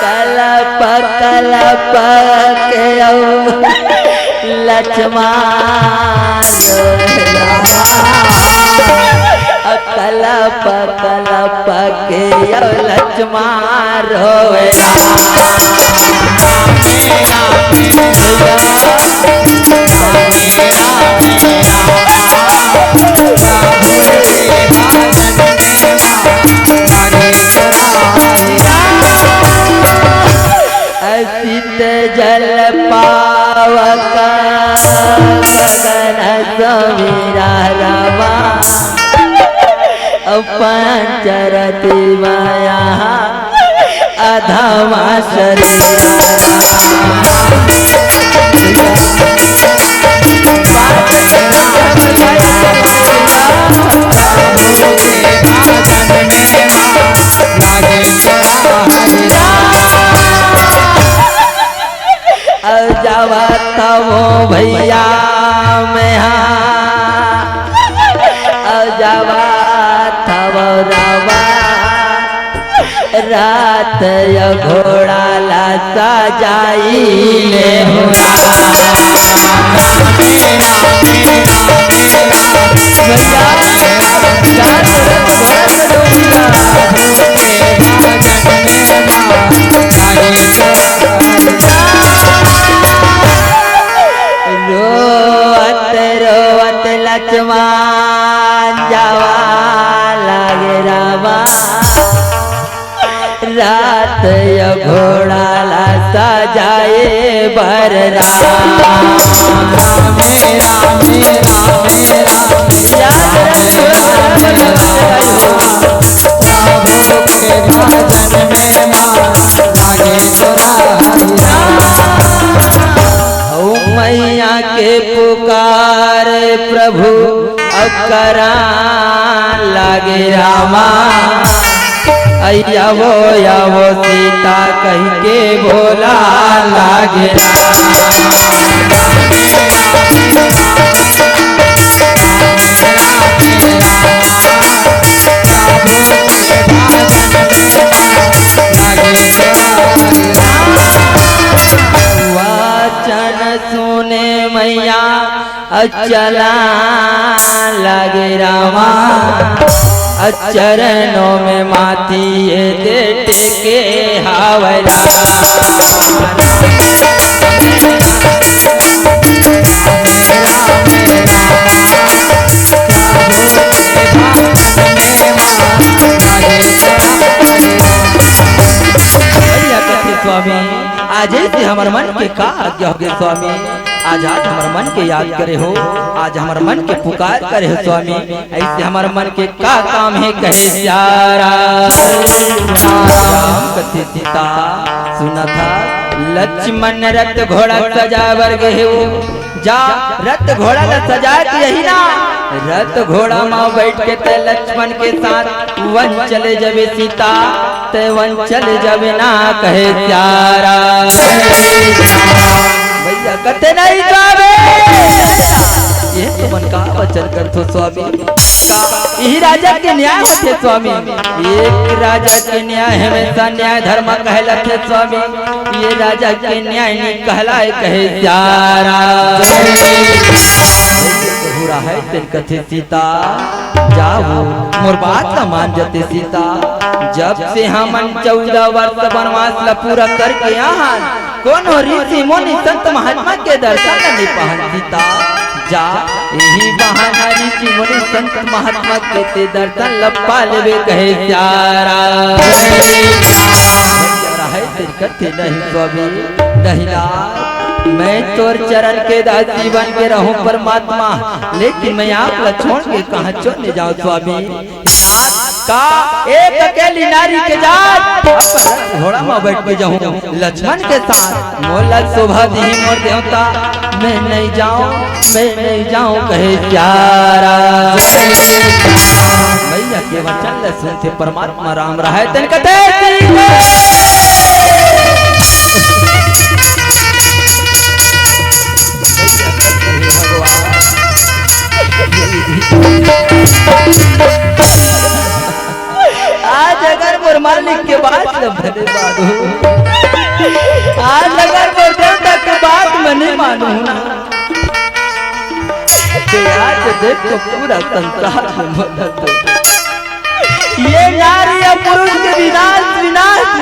कलप कलप के लक्ष्मण कलप कलप के लक्ष्मण रोए असित जल पावक गगन समीरा रवा पंचरति माया अधमा जावा तवो भैया में जावा तवो रावा रात य घोड़ा ला सजाई ले रोवत रोवत लक्ष्मण जावा लागे रावा रात तय घोड़ा ला सजाए बर राम मैया के पुकार प्रभु अकरा लागे रामा अय्यावो यावो सीता कह के बोला लागे वाचन सुने मैया अचला लागे रामा चरणों में माथी ये दे टेके हावरा स्वामी आज से हमार मन के का आज्ञा हो गए स्वामी आज हमार मन के याद करे हो आज हमार मन के पुकार करे हो स्वामी ऐसे हमार मन के का काम है कहे प्यारा राम कथे सीता सुना था लक्ष्मण रथ घोड़ा सजा वर्ग है जा रथ घोड़ा ला सजा के यही ना रथ घोड़ा में बैठ के ते लक्ष्मण के साथ वन चले जबे सीता ते वन चले जबे ना कहे प्यारा भैया कते नहीं जावे ये तो मन का वचन कर तो स्वामी यही राजा के न्याय होते स्वामी एक राजा के न्याय हमेशा न्याय धर्म कहलाते स्वामी ये राजा के न्याय नहीं कहलाए कहे प्यारा पूरा है तेन कथे सीता जाओ मोर बात न मान जते सीता जब से हमन 14 वर्ष वनवास ला पूरा करके यहाँ कौन हो ऋषि मुनि संत महात्मा के दर्शन नहीं पहन सीता जा यही बहाना ऋषि मुनि संत महात्मा के ते दर्शन लपा लेवे कहे प्यारा है तेरे कथे नहीं स्वामी नहीं मैं तोर चरण के दासी बन के रहूं परमात्मा लेकिन मैं आप ला छोड़ के कहां चले जाऊं स्वामी का एक अकेली नारी के जात घोड़ा में बैठ के जाऊं लक्ष्मण के साथ मोला शोभा दी मोर देवता मैं नहीं जाऊं कहे प्यारा मैया के वचन सुनते परमात्मा राम रहा है तेन कथे आज अगर मोर मालिक के बात न भले मानू आज अगर मोर देवता के बात में नहीं मानू तो आज देखो पूरा संसार में मदद ये नारी या पुरुष के विनाश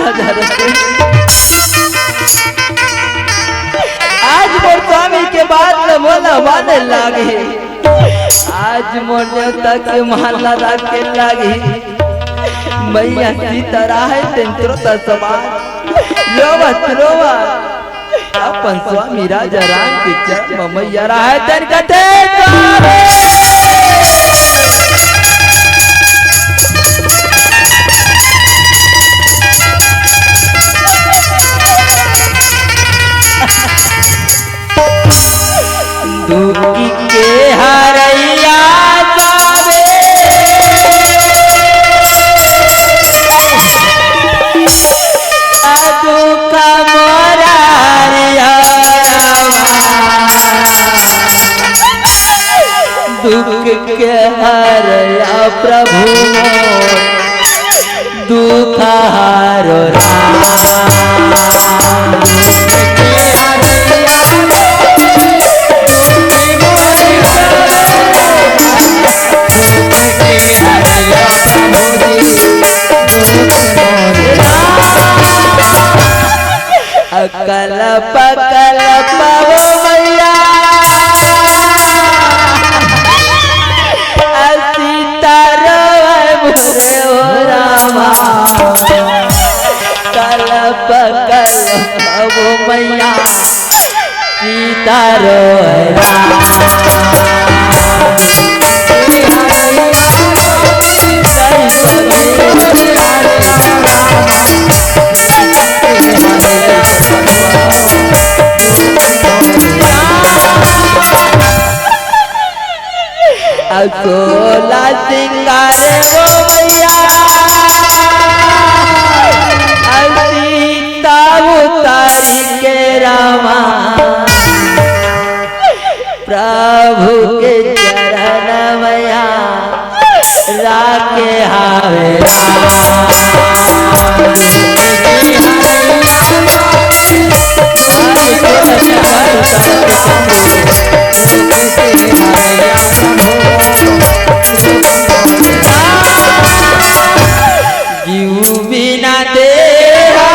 नजर आज मोर स्वामी के बात न मोला माने लागे आज मोर देवता के महल्ला राखे लागे मैया सीता है तेंत्रोता समान रोवत अपन स्वामी राजा राम के चरण में मैया रहा तेन कथे दुखी के हरैया दुख के हरया प्रभु दुख हारो अकल पकल पावो मैया सीता रो रामा कल मैया सीता रो सोला सिंगार गो मैया सीता उतारी के रामा प्रभु के चरण मैया राके हावे जीव बिना तेरा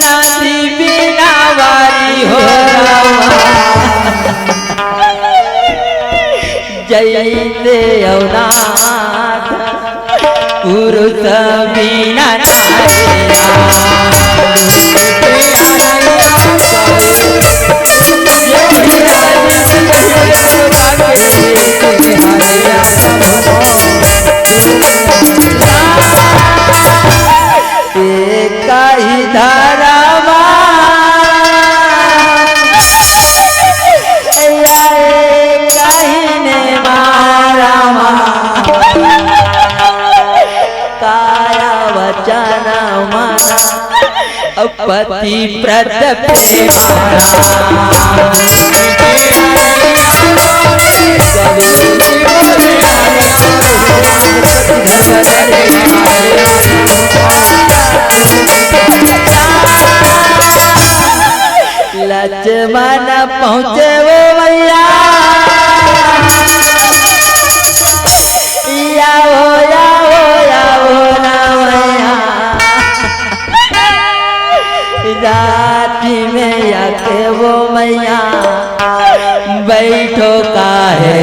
नदी बिना वारी हो जैसे अवनाथ पुरुष बिना कही धरावा कही ने मारा काया वचन मना पति प्रत लक्ष्मण पहुँचे वो मैया राती में आके वो मैया बैठो काहे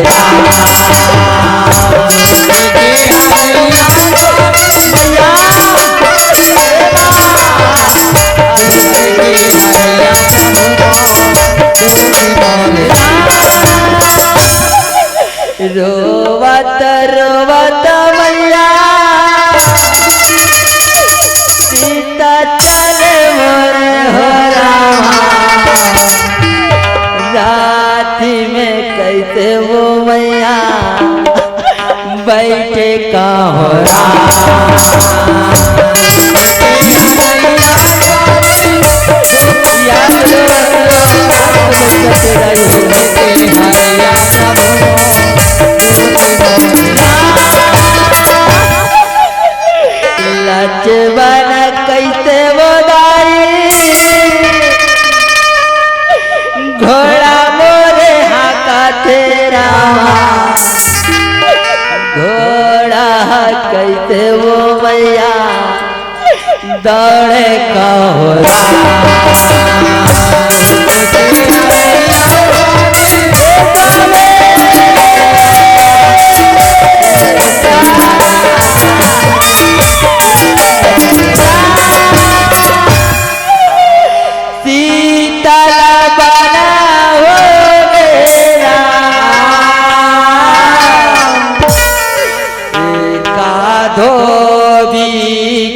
रोवत रोवत मैया सीता चले मोरे हो रामा राती में कैसे वो मैया बैठे का हो लक्ष्मण कैसे वो दाई घोड़ा मोरे हाका तेरा घोड़ा कैसे वो मैया दौड़े का हो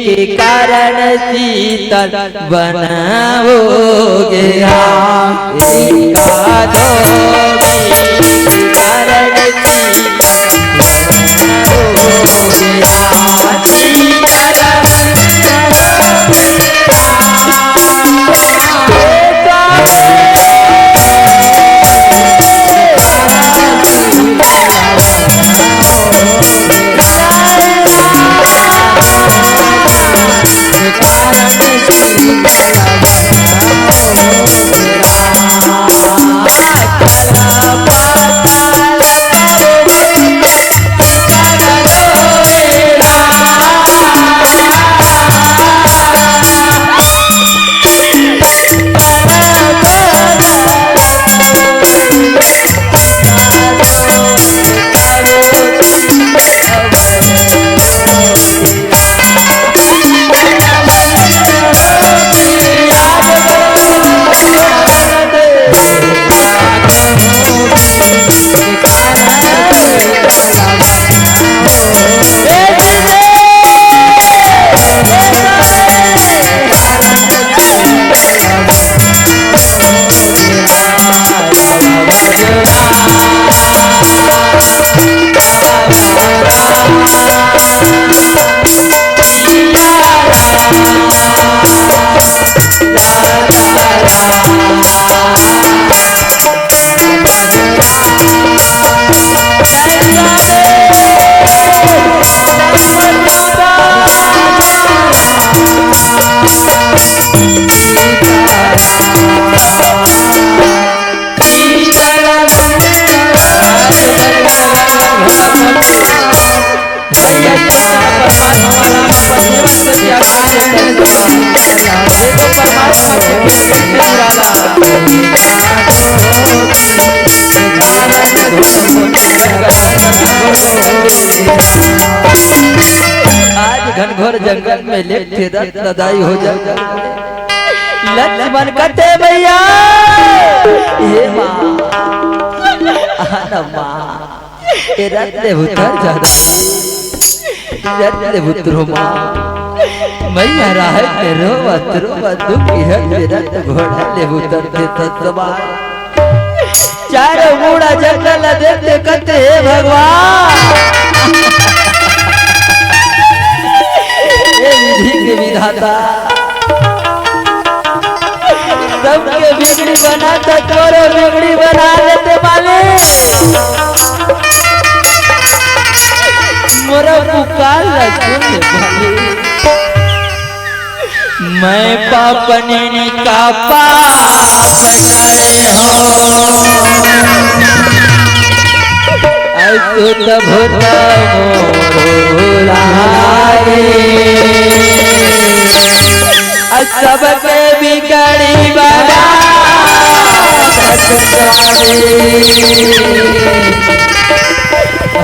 के कारण शीतल बनाओगे कारण चला आज घनघोर जंगल में लेटे रत लदाई हो जाए लक्ष्मण कहते भैया ये माँ रत्न उतर जादा रत्न उतरो माँ मैया राह के रोवत दुखी है रत्न घोड़ा ले उतरते सवार चारों बूढ़ा जंगल देखते कहते हे भगवान ये विधि के विधाता सबके बिगड़ी बनाता तोरो बिगड़ी बना लेते मालिक मोरा पुकार सुन मालिक मैं पापनी का पाप करे हो अतुत भूत मोरारे सबके बिगड़ी बना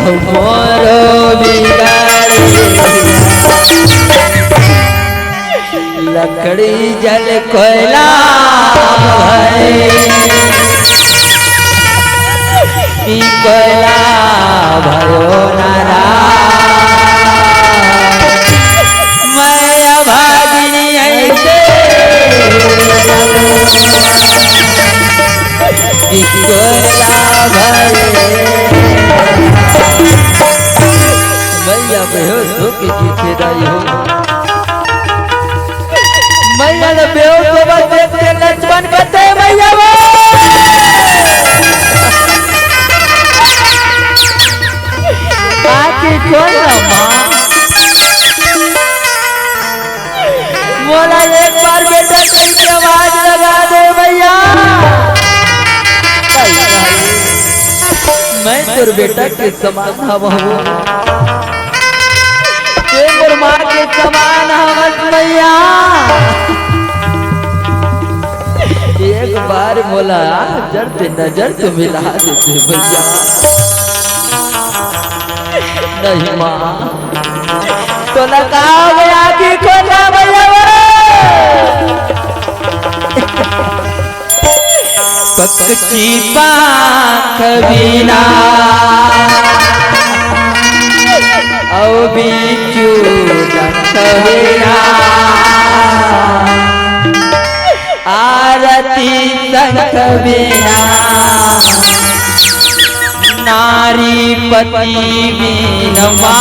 मोरो बिगड़ी लकड़ी जल कोयला कोयला भयो नारा मैं अभागिनी ऐसे कोयला भरे मैया बेहोश हो के पीछे दाई हो मैया ने बेहोश हो बस देखते लक्ष्मण कहते मैया वो आके कौन माँ बोला एक बार बेटा कहीं की आवाज लगा दे भैया मैं तेरे बेटा के समान हवा हूँ तेरे माँ के समान हवस मैया एक बार बोला नजर पे नजर तो मिला देते भैया नहीं माँ तो लगाओ गया कि खोला भैया पक्की पाख बिना औ बीचू बिना आरती संख बिना नारी पति बीनमा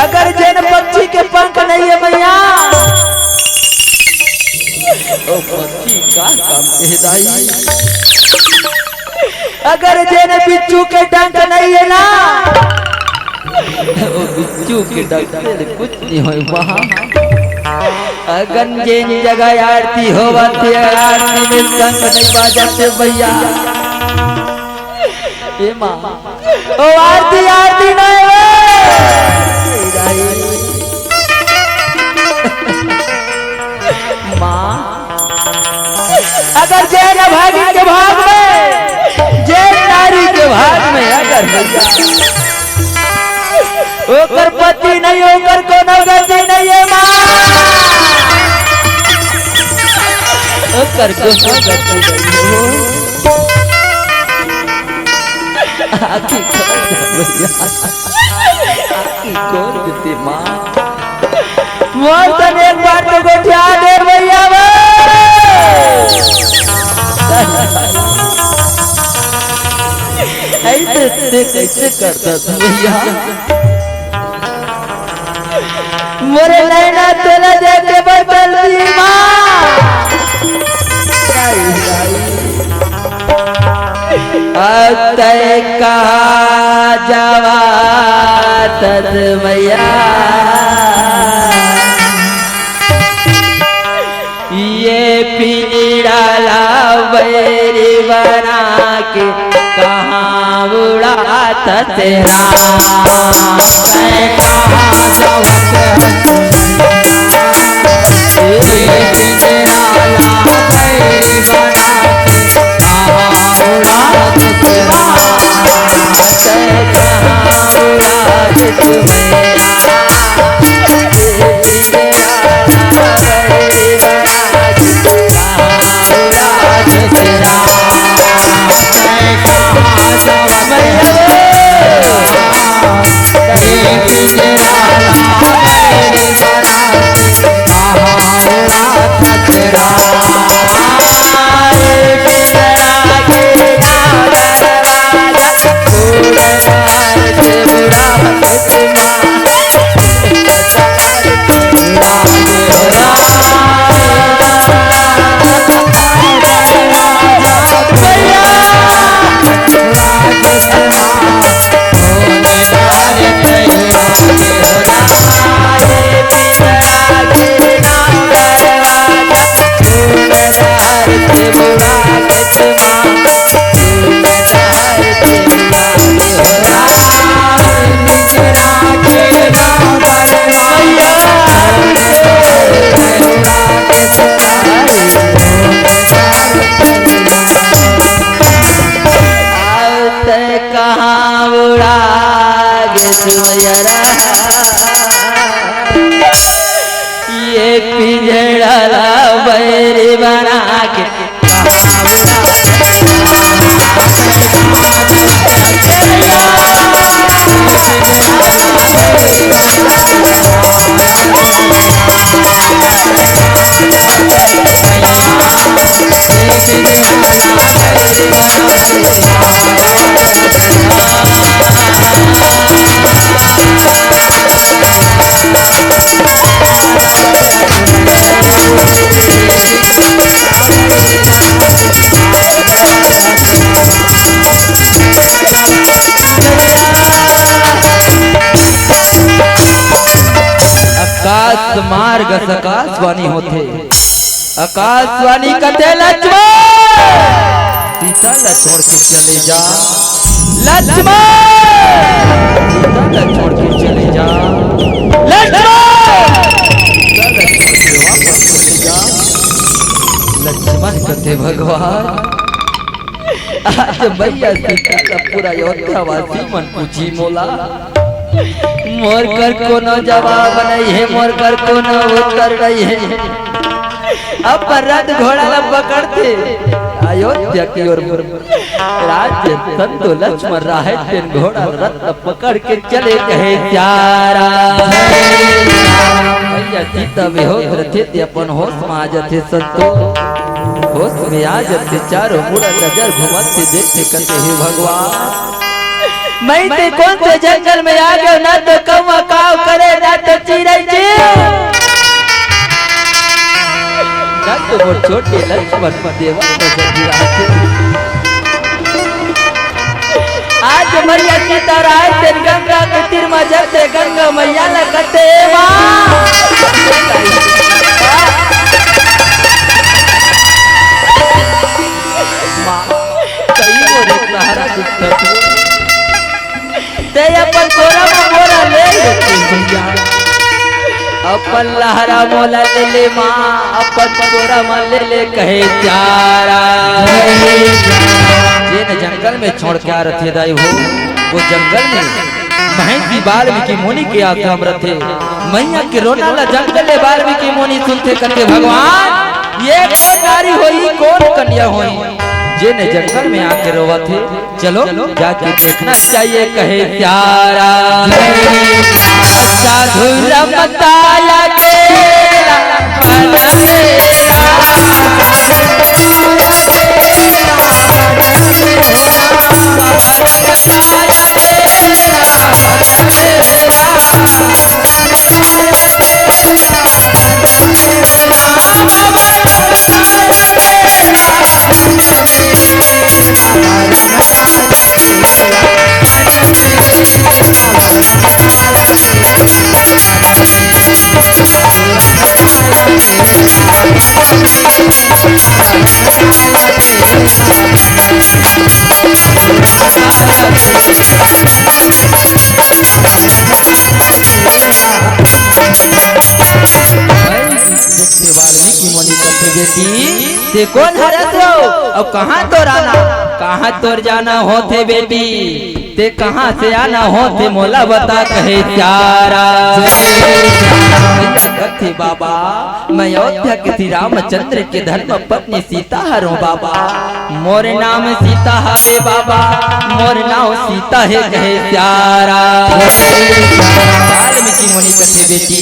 अगर जैन पक्षी के पंख नहीं है भैया ओ पक्षी का काम कहदाई अगर जैन बिच्छू के डंक नहीं है ना ओ बिच्छू के डंक से कुछ नहीं हो वहाँ अगर जैन जगह आरती हो आरती में संग नहीं बाजाते भैया ए माँ ओ आरती आरती नहीं माँ अगर जैन भागी के भाग में जैन नारी के भाग में अगर ओकर पति नहीं होकर कोनो गति नहीं है माँ ओकर कोनो गति नहीं हो आखी कौन देती माँ मोर तन एक बार तो गोठिया दे भैया ऐसे करता था भैया मोरे नैना तेरा देखे बदलती माँ तय कहा जावा तद मैया ये पिंजरा बैरी बना के कहाँ उड़ात तेरा मैं कहाँ जाऊँ पिंजरा ला गई बना के कहाँ उड़ात तेरा मैं कहाँ उड़ात तुम्हें ये पिंजरा ला बैरी बना के आकाश मार्ग आकाशवाणी होते आकाशवाणी कथे लक्ष्मण सीता ला छोड़ के चले जा लक्ष्मण सीता ला छोड़ के चले जा लक्ष्मण कथे भगवान आज भैया सीता का पूरा अयोध्यावासी मन पूछी मोला मोर कर कोनो जवाब नहीं है मोर कर कोनो उत्तर नहीं है अब रथ घोड़ा ला पकड़ते अयोध्या की ओर राज्य संतो लक्ष्मण राहे तेन घोड़ा रथ पकड़ के चले कहे प्यारा भैया सीता बेहोश रहते अपन होश में आ जाते संतो होश में आ जाते चारों मुड़ा नजर घुमाते देखते कहते हे भगवान मैं ते कौन से जंगल में आ गया ना तो कौवा काव करे ना तो चिड़ै ना तो वो छोटे लक्ष्मण देवा आज मैया सीता राय तेन गंगा के तीर में जते गंगा मैया लगते मां कई और सहारा दिखता ते अपन तोरा मोरा ले भैया अपन लहरा मोला ले ले माँ अपन तोरा मां ले ले कहे प्यारा जिन जंगल में छोड़ के आ रहे दाई हो वो जंगल में महंगी वाल्मीकि मुनि के आश्रम रथे मैया के रोना ला जंगल वाल्मीकि मुनि सुनते करके भगवान ये कौन नारी होई कौन कन्या होई जिन जंगल में आके रोवा थे चलो जाके देखना चाहिए कहे प्यारा साधु रमताया गेला वाल्मीकि मुनि कहते बेटी ते कौन हरत हो अब कहाँ तोर आना कहाँ तोर जाना होते बेटी ते कहाँ से आना होते मोला बता कहे चारा कहते बाबा मैं अयोध्या के श्री रामचंद्र के धर्म पत्नी सीता हूँ बाबा मोर नाम सीता है बाबा मोर नाम सीता है कहे प्यारा वाल्मीकि मुनि कहते बेटी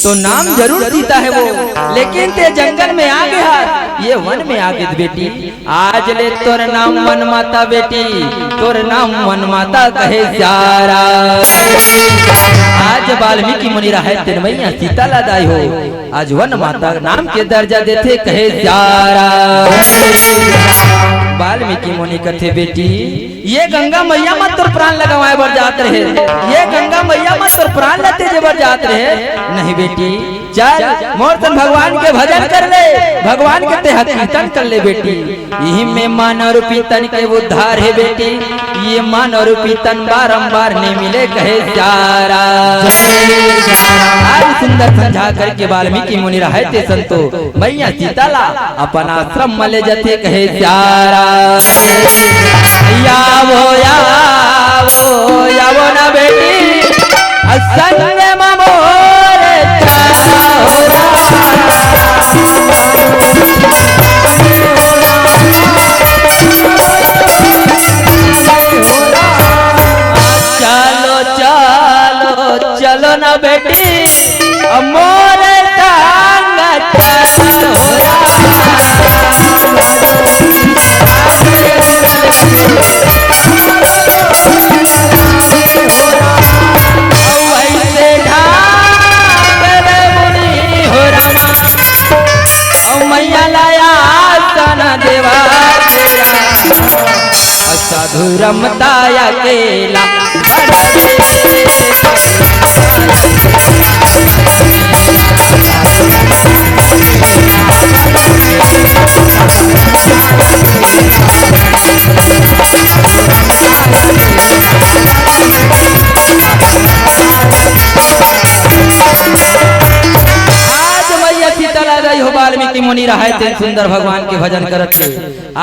तो नाम जरूर सीता है वो लेकिन ते जंगल में आ गया ये वन में आ गई बेटी आज ले तोर नाम वन माता बेटी तोर नाम वन माता कहे प्यारा आज वाल्मीकि मुनि रहे तेन मैया सीता लादाई हो आज वन माता नाम के दर्जा देते कहे प्यारा वाल्मीकि मुनि कहते बेटी ये गंगा मैया मत तोर प्राण लगवाए बर जात रहे ये गंगा मैया मत तोर प्राण लेते जे बर जात रहे नहीं बेटी चल मोर तन भगवान के भजन कर ले भगवान के ते कीर्तन कर ले बेटी यही में मान और पीतन के उद्धार है बेटी ये मान और पीतन बारंबार नहीं मिले कहे प्यारा आज सुंदर समझा करके वाल्मीकि मुनि रहे थे संतो मैया सीता ला अपन आश्रम मले जथे कहे प्यारा यावो यावो यावो ना बेटी असंग ममोरे चलो चलो चलो ना बेटी मोरे संग चलो साधु रमता अकेला वाल्मीकि मुनि रहे तेन सुंदर भगवान के भजन करत थे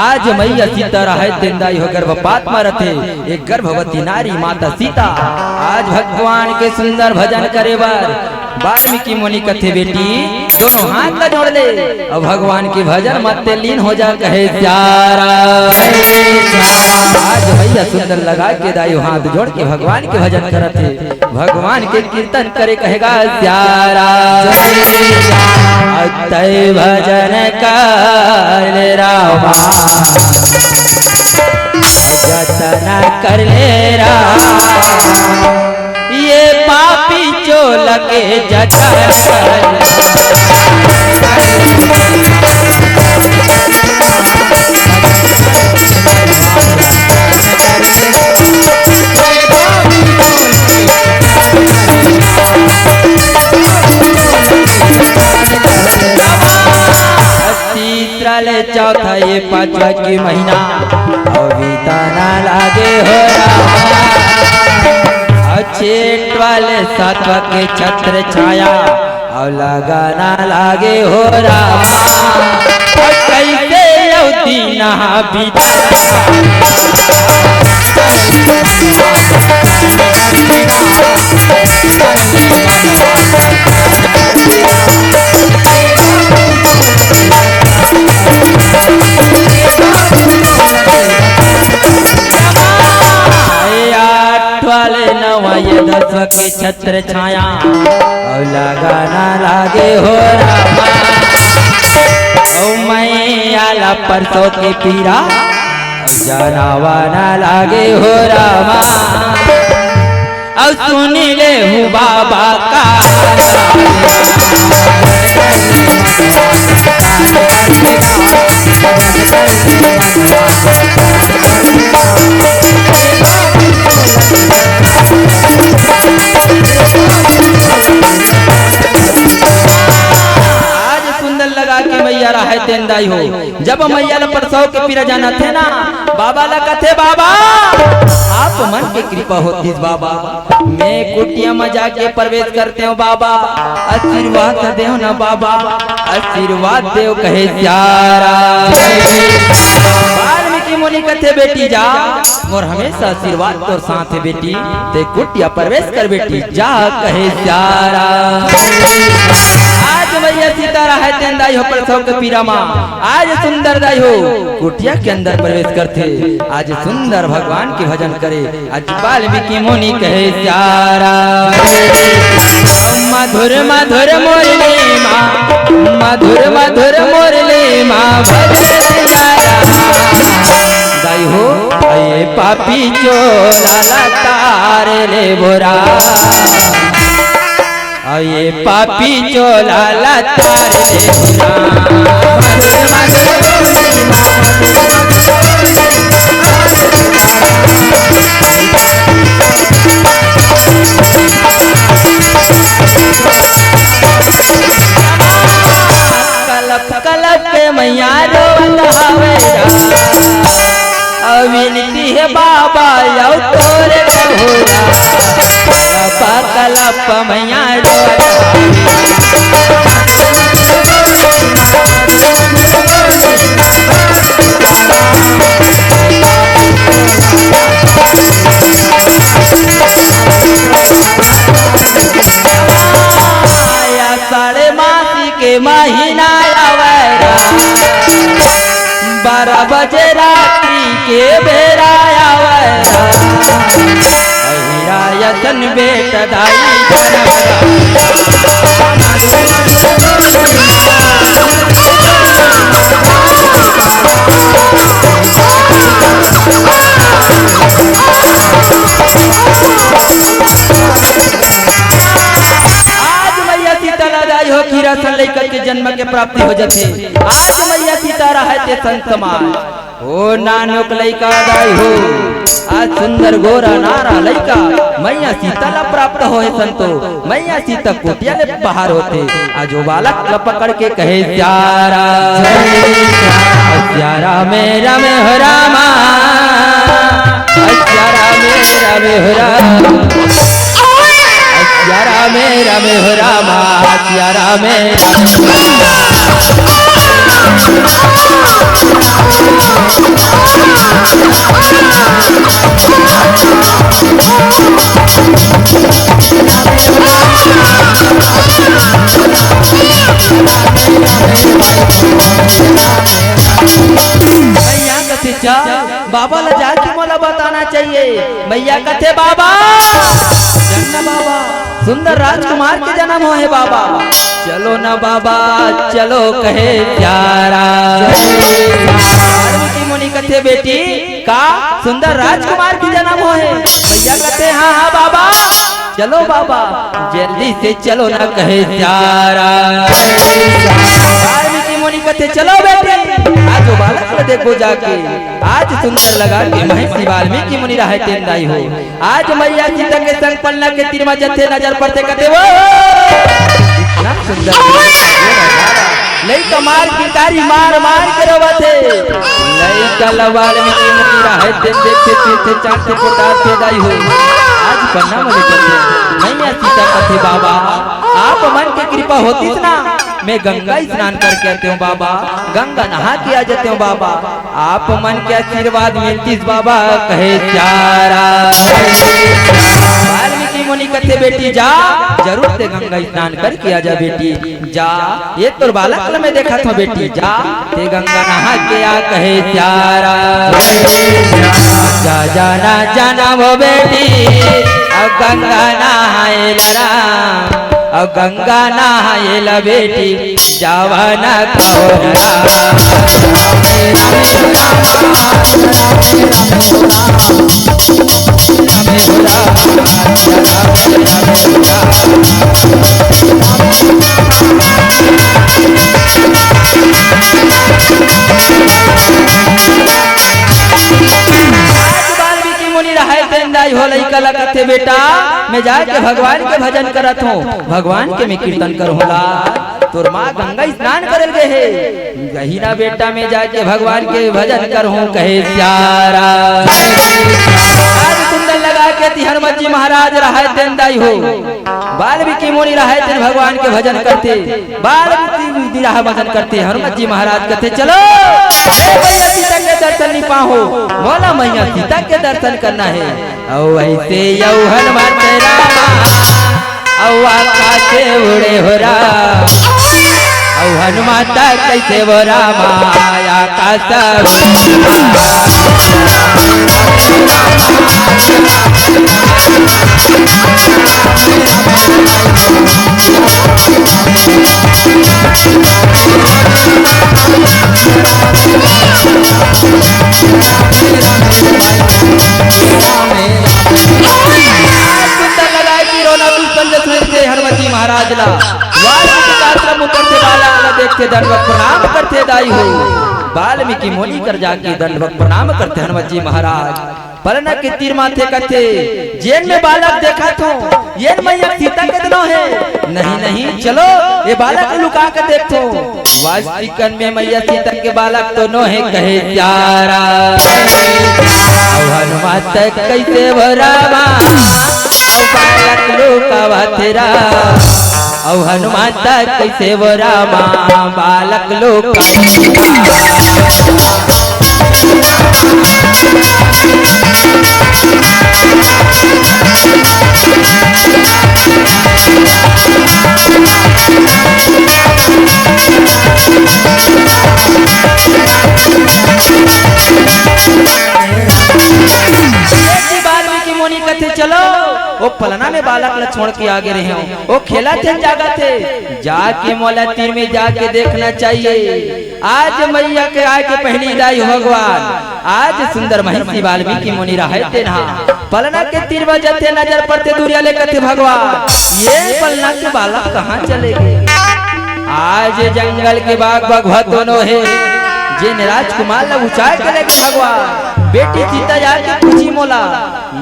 आज मैया सीता रहे तेन दाई हो गर्भपात मरत थे एक गर्भवती नारी माता सीता आज भगवान के सुंदर भजन करे बार वाल्मीकि मुनि कहते बेटी दोनों हाथ का जोड़ ले और भगवान के भजन मत लीन हो जा कहे प्यारा आज भैया सुंदर लगा के दाई हाथ जोड़ के भगवान के भजन करत थे भगवान के कीर्तन करे कहेगा प्यारा तय भजन कर रामा जतन कर ले ये पापी चोल के जतन चौथा ये पांचवा की महीना अविता ना लागे हो छेट वाले सातवा के छत्र छाया और लगा ना लागे हो रामा कैसे दीना बीता ये दसवा के छत्र छाया और लगा ना लागे हो रामा ओ मैया परसों के पीरा जनावा ना लागे हो रामा और सुन ले हूँ बाबा का मैया रहे तेंदाई हो जब मैया ला परसों के पीरा जाना थे ना बाबा ला कथे बाबा आप मन की कृपा होती बाबा। मैं कुटिया में जाके प्रवेश करते हूँ बाबा, आशीर्वाद दे ना बाबा, आशीर्वाद दे कहे प्यारा। वाल्मीकि मुनि कथे बेटी जा और हमेशा आशीर्वाद तो साथ है बेटी, ते कुटिया प्रवेश कर बेटी जा कहे प्यारा। आज मैया सीतारा है तेंदाई हो प्रसव के पीरा माँ, आज सुंदर दाई हो कुटिया के अंदर प्रवेश करते, आज सुंदर भगवान के भजन करे, आज वाल्मीकि मुनि कहे प्यारा। मधुर मधुर मुरली माँ, मधुर मधुर मुरली माँ दाई हो ये पापी चोला तारे ले बोरा, ये पापी चोला तारे ले कलप कलप के मैया विनती है बाबा यौ तोरे कहोरा, कलप कलप मैया साढ़े मासी के महीना आवेरा, 12 बजे रात्रि के बेरा आवेरा, अहिरायतन बेट दाई लेकर के जन्म के प्राप्ति हो जाते। आज मैया सीतारा है ते संत समाज ओ नानक लैका दाई हो, आज सुंदर गोरा नारा लैका मैया सीता ला प्राप्त हो संतो, मैया सीता कुटिया ले बाहर होते, आज वो बालक ला पकड़ के कहे प्यारा प्यारा मेरा में हो रामा, प्यारा मेरा में हो रामा, प्यारा मेरा में हो रामा, प्यारा मेरा मैया कथे जा बाबा ला जाके मोला बताना चाहिए। मैया कथे बाबा जन्म बाबा सुंदर राजकुमार के जन्म हो है बाबा, चलो ना बाबा चलो कहे प्यारा। वाल्मीकि मुनि कथे बेटी का सुंदर राजकुमार के जन्म हो है, मैया कथे हाँ हाँ बाबा चलो बाबा जल्दी से चलो ना कहे प्यारा। वाल्मीकि मुनि कथे चलो बेटी आज वो बालक को देखो जाके, आज सुंदर लगा के महर्षि वाल्मीकि मुनि रहे तेंदाई हो, आज मैया सीता के संग पलना के तीर में जथे नजर पड़ते कहते वो इतना सुंदर लइका मार गिटारी मार मार के रोवते, लइका वाल्मीकि मुनि रहे ते देखते तीर्थ चाटते पोटाते दाई हो, आज पन्ना में चलते मैया सीता कथे बाबा आप मन की कृपा होती ना, मैं गंगा स्नान करके आते हूँ बाबा, गंगा नहा के आ जाते हूँ बाबा, आप मन के आशीर्वाद मिलती बाबा कहे प्यारा। वाल्मीकि मुनि कथे बेटी जा जरूर से गंगा स्नान करके आ जा बेटी जा, ये तो बालक में देखा था बेटी जा ते गंगा नहा के आ कहे प्यारा। जा जाना जाना वो बेटी अब गंगा नहाए लरा, अब गंगा नहाए ला बेटी जावाना कथे बेटा मैं जाके भगवान के भजन करत हूँ, भगवान के मैं कीर्तन करूँगा, तोर माँ गंगा स्नान करल गए है, यही ना बेटा मैं जाके भगवान के भजन करूँ कहे प्यारा। आज सुंदर कहती हनुमत जी महाराज रहाय तेन दाई हो वाल्मीकि मुनि रहाय तेन भगवान के भजन करते वाल्मीकि रहा भजन करते हनुमत जी महाराज कहते चलो मैया सीता के दर्शन नहीं पाहो बोला मैया सीता के दर्शन करना है औ ऐसे यौ हनुमत रामा औ आकाश से उड़े हो राम औ हनुमाता कैसे वो रामा आकाश हनुमत जी महाराज ला उतरते बाला देखते दंडवत प्रणाम करते दाई हो वाल्मीकि मुनि कर जाके दंडवत प्रणाम करते हनुमत जी महाराज पलना के तीर माथे कथे जेल में बालक देखा तो ये मैया सीता के दिनों है नहीं नहीं चलो ये बालक लुका के देखो वास्तविकन में मैया सीता के बालक तो नो है कहे प्यारा हनुमत कैसे भरावा बालक लुकावा तेरा औ हनुमाता कैसे वो रामा बालक लोक चलो वो फलना में बालक ल छोड़ के आगे रहे हो वो खेला थे जागा थे जाके मौला तीर में जाके देखना चाहिए आज मैया के आके पहली दाई भगवान आज सुंदर महिषी वाल्मीकि मुनि रहे थे ना पलना के तीर बजते नजर पड़ते दूरिया लेकर थे भगवान ये पलना के बालक कहाँ चले गए आज जंगल के बाग भगवत दोनों है जिन राजकुमार ने ऊंचाई के लेके भगवान बेटी सीता जाके पूछी मोला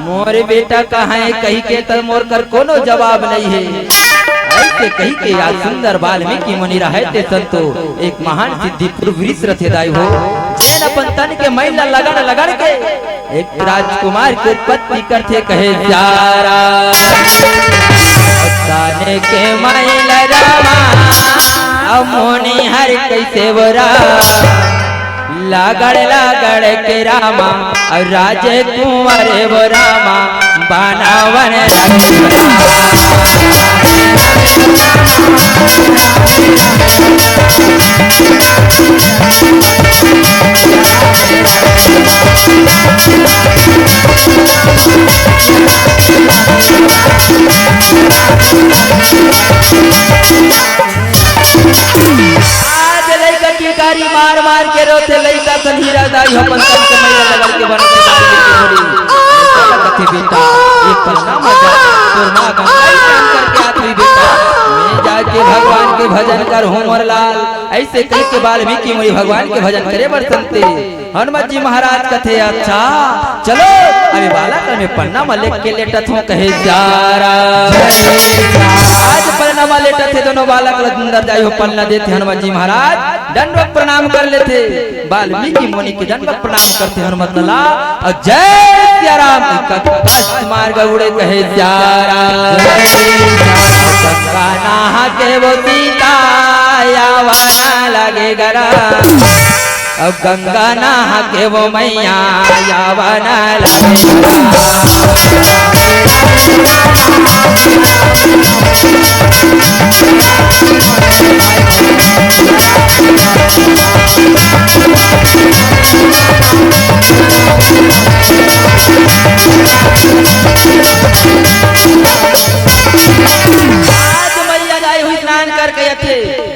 मोरे बेटा कहाँ है कही के तर मोर कर कोनो जवाब नहीं है ऐसे कही के आज सुंदर वाल्मीकि मुनि रहे थे संतो एक महान सिद्धि पुरुष रथे दाई हो जैन अपन तन के मैला लगड़ के एक राजकुमार की उत्पत्ति करते कहे प्यारा ताने के मैला रामा अब मोनी हर कैसे बोरा लागड़ के रामा और राजे कुंवर वो रामा बनावन कारी मार मार के रोते लइका सन हीरा दाई अपन तन के मैया लगड़ के बनते बाली की घोड़ी कथी बेटा ये पन्ना मजा तोर मां गंगा स्नान करके आत हुई बेटा मैं जाके भगवान के भजन कर होमर लाल ऐसे कह के वाल्मीकि मुनि भगवान के भजन करे बरसनते हनुमत जी महाराज कथे अच्छा चलो अभी बालक में पन्ना में लेके लेटत हूं कहे जारा आज पन्ना में लेटत थे दोनों बालक अंदर जाई हो पन्ना देते हनुमत जी महाराज दंडवत प्रणाम कर लेते वाल्मीकि मुनि के दंडवत प्रणाम करते हनुमत लाला और जय सिया राम कष्ट मार्ग उड़े कहे जारा गंगा नहा के वो सीता यावना लगे गरा अब गंगा नहा के वो मैया यावना लगे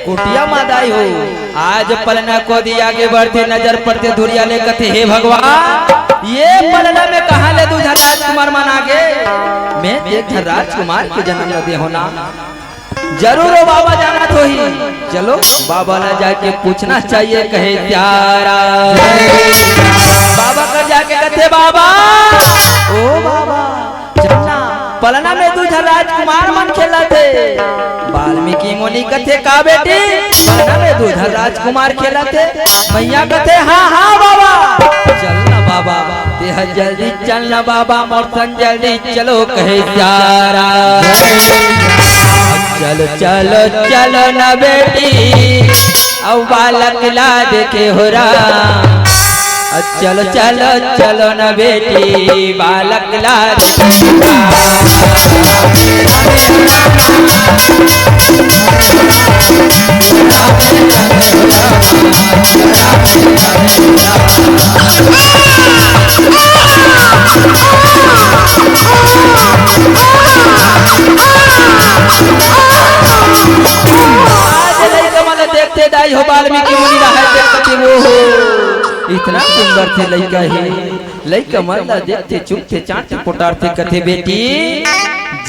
कुटिया मादाई हो आज पलना को दिया आगे बढ़ते नजर पड़ते दूरिया ले कथे हे भगवान ये पलना में कहा ले दूधा राजकुमार माना गे मैं देख राजकुमार के जन्म दे होना जरूर हो बाबा जाना तो ही चलो बाबा ने जाके पूछना चाहिए कहे प्यारा बाबा कर जाके कथे बाबा ओ बाबा चलना पलना में दूधा राजकुमार मन खेला थे वाल्मीकि मुनि कथे का बेटी पलना में दूधा राजकुमार खेला थे मैया कथे हाँ हाँ बाबा चलना बाबा तेह जल्दी चलना बाबा मोरसन जल्दी चलो कहे प्यारा चलो चलो चलो ना बेटी अब बालक ला देखे हो रहा चलो चलो चलो ना बेटी बालक ला देखते दाई हो वाल्मीकि मुनि देखते वो इतना सुंदर थे लड़का है लड़का मरला देखते चुपते चाटते पुटारते कथे बेटी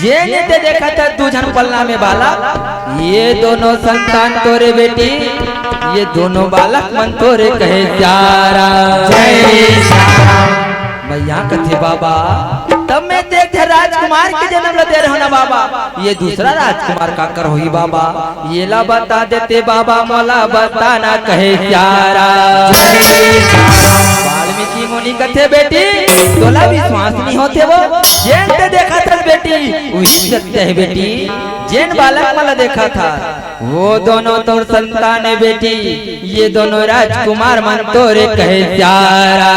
जेने ते देखा था दूजन पलना में बालक ये दोनों संतान तोरे बेटी ये दोनों बालक मन तोरे कहे प्यारा मैं यहाँ कथे बाबा तब मैं देखे राजकुमार के जन्म दे रहे हो ना बाबा ये दूसरा राजकुमार का कर होई बाबा ये ला बता देते बाबा मोला बताना कहे प्यारा वाल्मीकि मुनि कथे बेटी तोला विश्वास नहीं होते वो जेन ते देखा था बेटी वही सत्य है बेटी जेन बालक मला देखा था वो दोनों तोर संतान है बेटी ये दोनों राजकुमार मन तोरे कहे प्यारा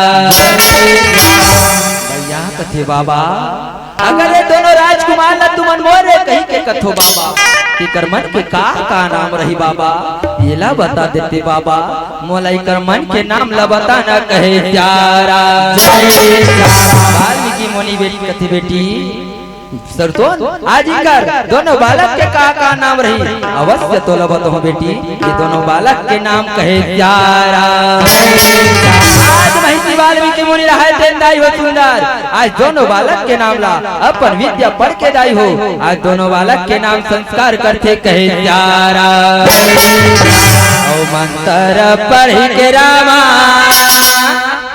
यहाँ कथे बाबा अगर ये दोनों राजकुमार ला तुमन मोरे कहीं के कथो बाबा कि कर्मन के का नाम रही बाबा ये ला बता देते बाबा मोलाई कर्मन के नाम ला बता ना कहे प्यारा वाल्मीकि मुनि बेटी कथे बेटी सरतोन आज ही कर दोनों बालक के का नाम रही अवश्य तो लबत हो बेटी ये दोनों बालक के नाम कहे प्यारा आज महिषी वाल्मीकि मुनि रहे तेंदाई हो सुंदर आज दोनों बालक के नाम ला अपन विद्या पढ़ के दाई हो आज दोनों बालक के नाम संस्कार करते कहे प्यारा ओ मंत्र पढ़ के रामा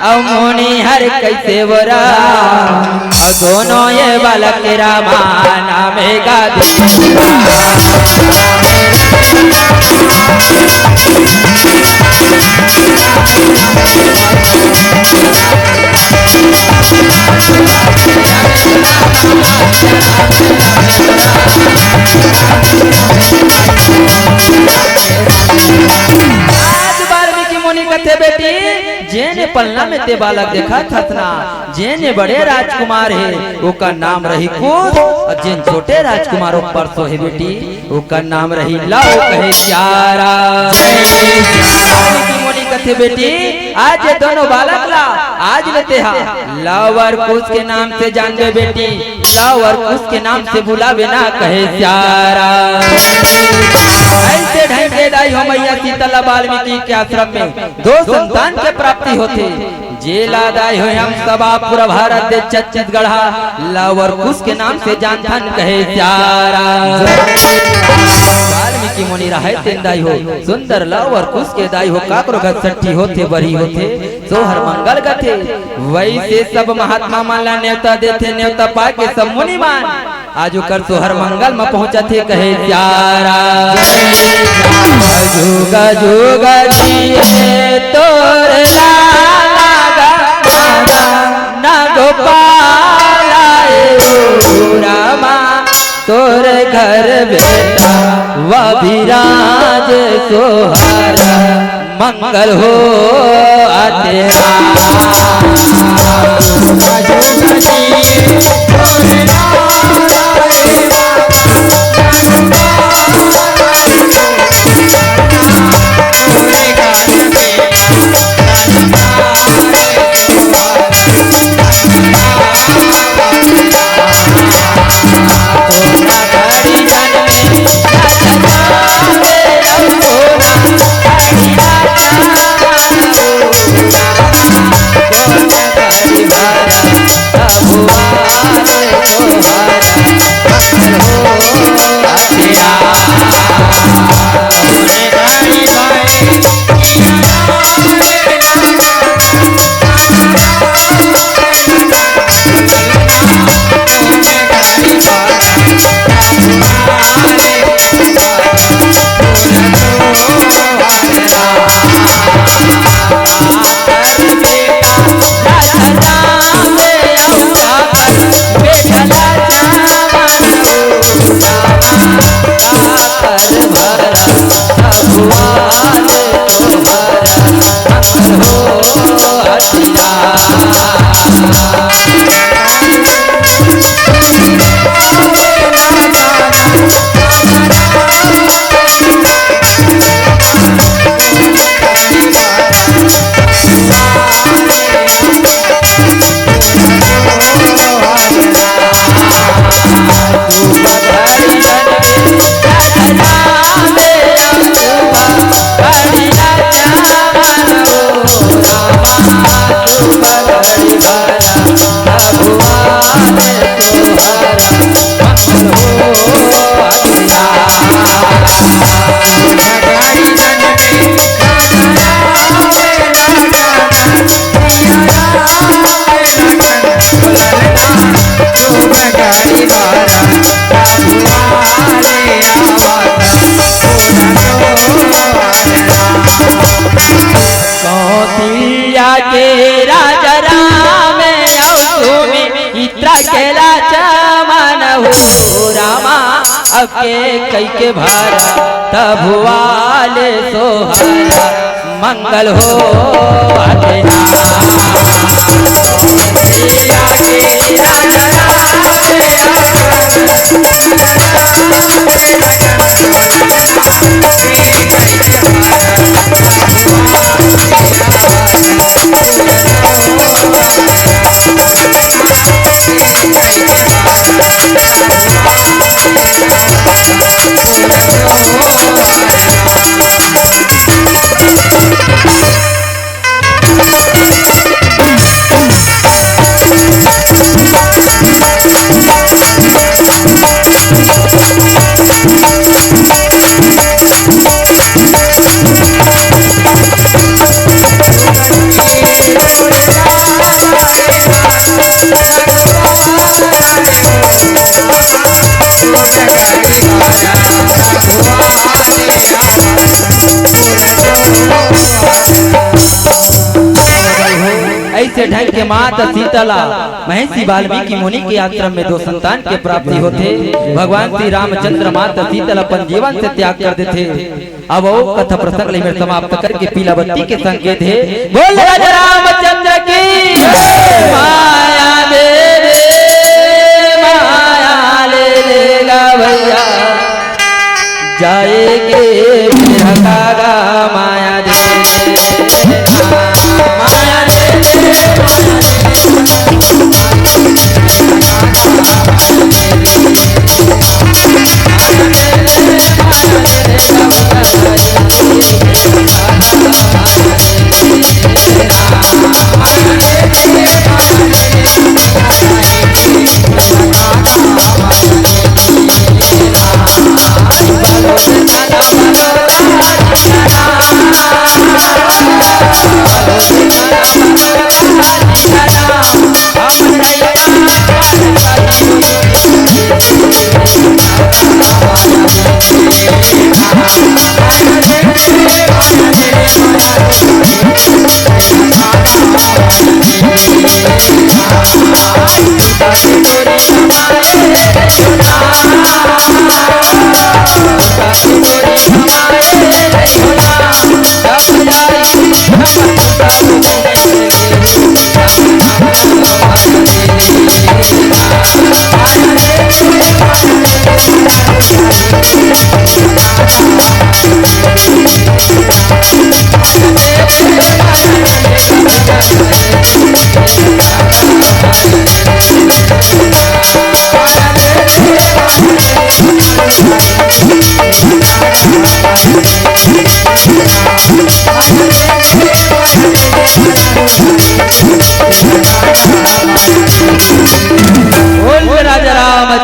औ मुनि हर कैसे बोरा दोनों ये बालक रामा नाम गा कथे बेटी जेने पलना में ते बालक देखा था जेने बड़े राजकुमार है उसका नाम रही कुश और जेन छोटे राजकुमारों पर सो है बेटी उसका नाम रही लाओ कहे प्यारा मुनि कथे बेटी आज ये दोनों बालक ला आज लेते हैं लावर कुश के नाम से जानबे बेटी लावर कुश के नाम से बुलावे ना कहे प्यारा ऐसे ढंग के दाई हो मैया शीतला वाल्मीकि के आश्रम में दो संतान के प्राप्ति होते जेला दाई हो हम सबा पूरा भारत दे छत्तीसगढ़ लावर कुश के नाम से जानथन कहे प्यारा वाल्मीकि मुनि रहे तेंदाई हो सुंदर लावर कुश के दाई हो काकरो गट्ठी होते बरी होते सोहर मंगल गथे वैसे सब महात्मा माला नेवता देते नेवता पाके सब मुनि मान आज कर सोहर मंगल में पहुंचते कहे प्यारा जुगा जुगा जिए तोर लागा ना गोपाल रामा तोर घर बेटा व विराज सोहर मंगल हो तेरा भुआ कैला चामन हो रामा अके कई के भारा तब वाले सोहरा मंगल हो आते ऐसे ढंग के माता शीतला महर्षि वाल्मीकि मुनि के आश्रम में दो संतान के प्राप्ति होते। भगवान श्री रामचंद्र माता शीतला अपन जीवन से त्याग कर देते। अब वो कथा प्रसंग में समाप्त करके पीला बत्ती के संकेत है। बोल राजा रामचंद्र की माया मेरे माया ले लेगा भैया जाएगे कागा माया दे माया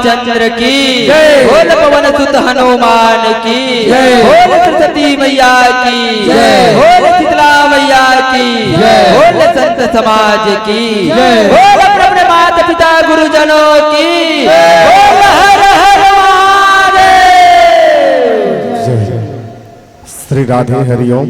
चंद्र की बोल पवन सुत हनुमान की बोल सरस्वती मैया की बोल शीतला मैया की बोल संत समाज की बोल अपने माता पिता गुरुजनों की बोल हर हर महादेव। श्री राधे हरिओम।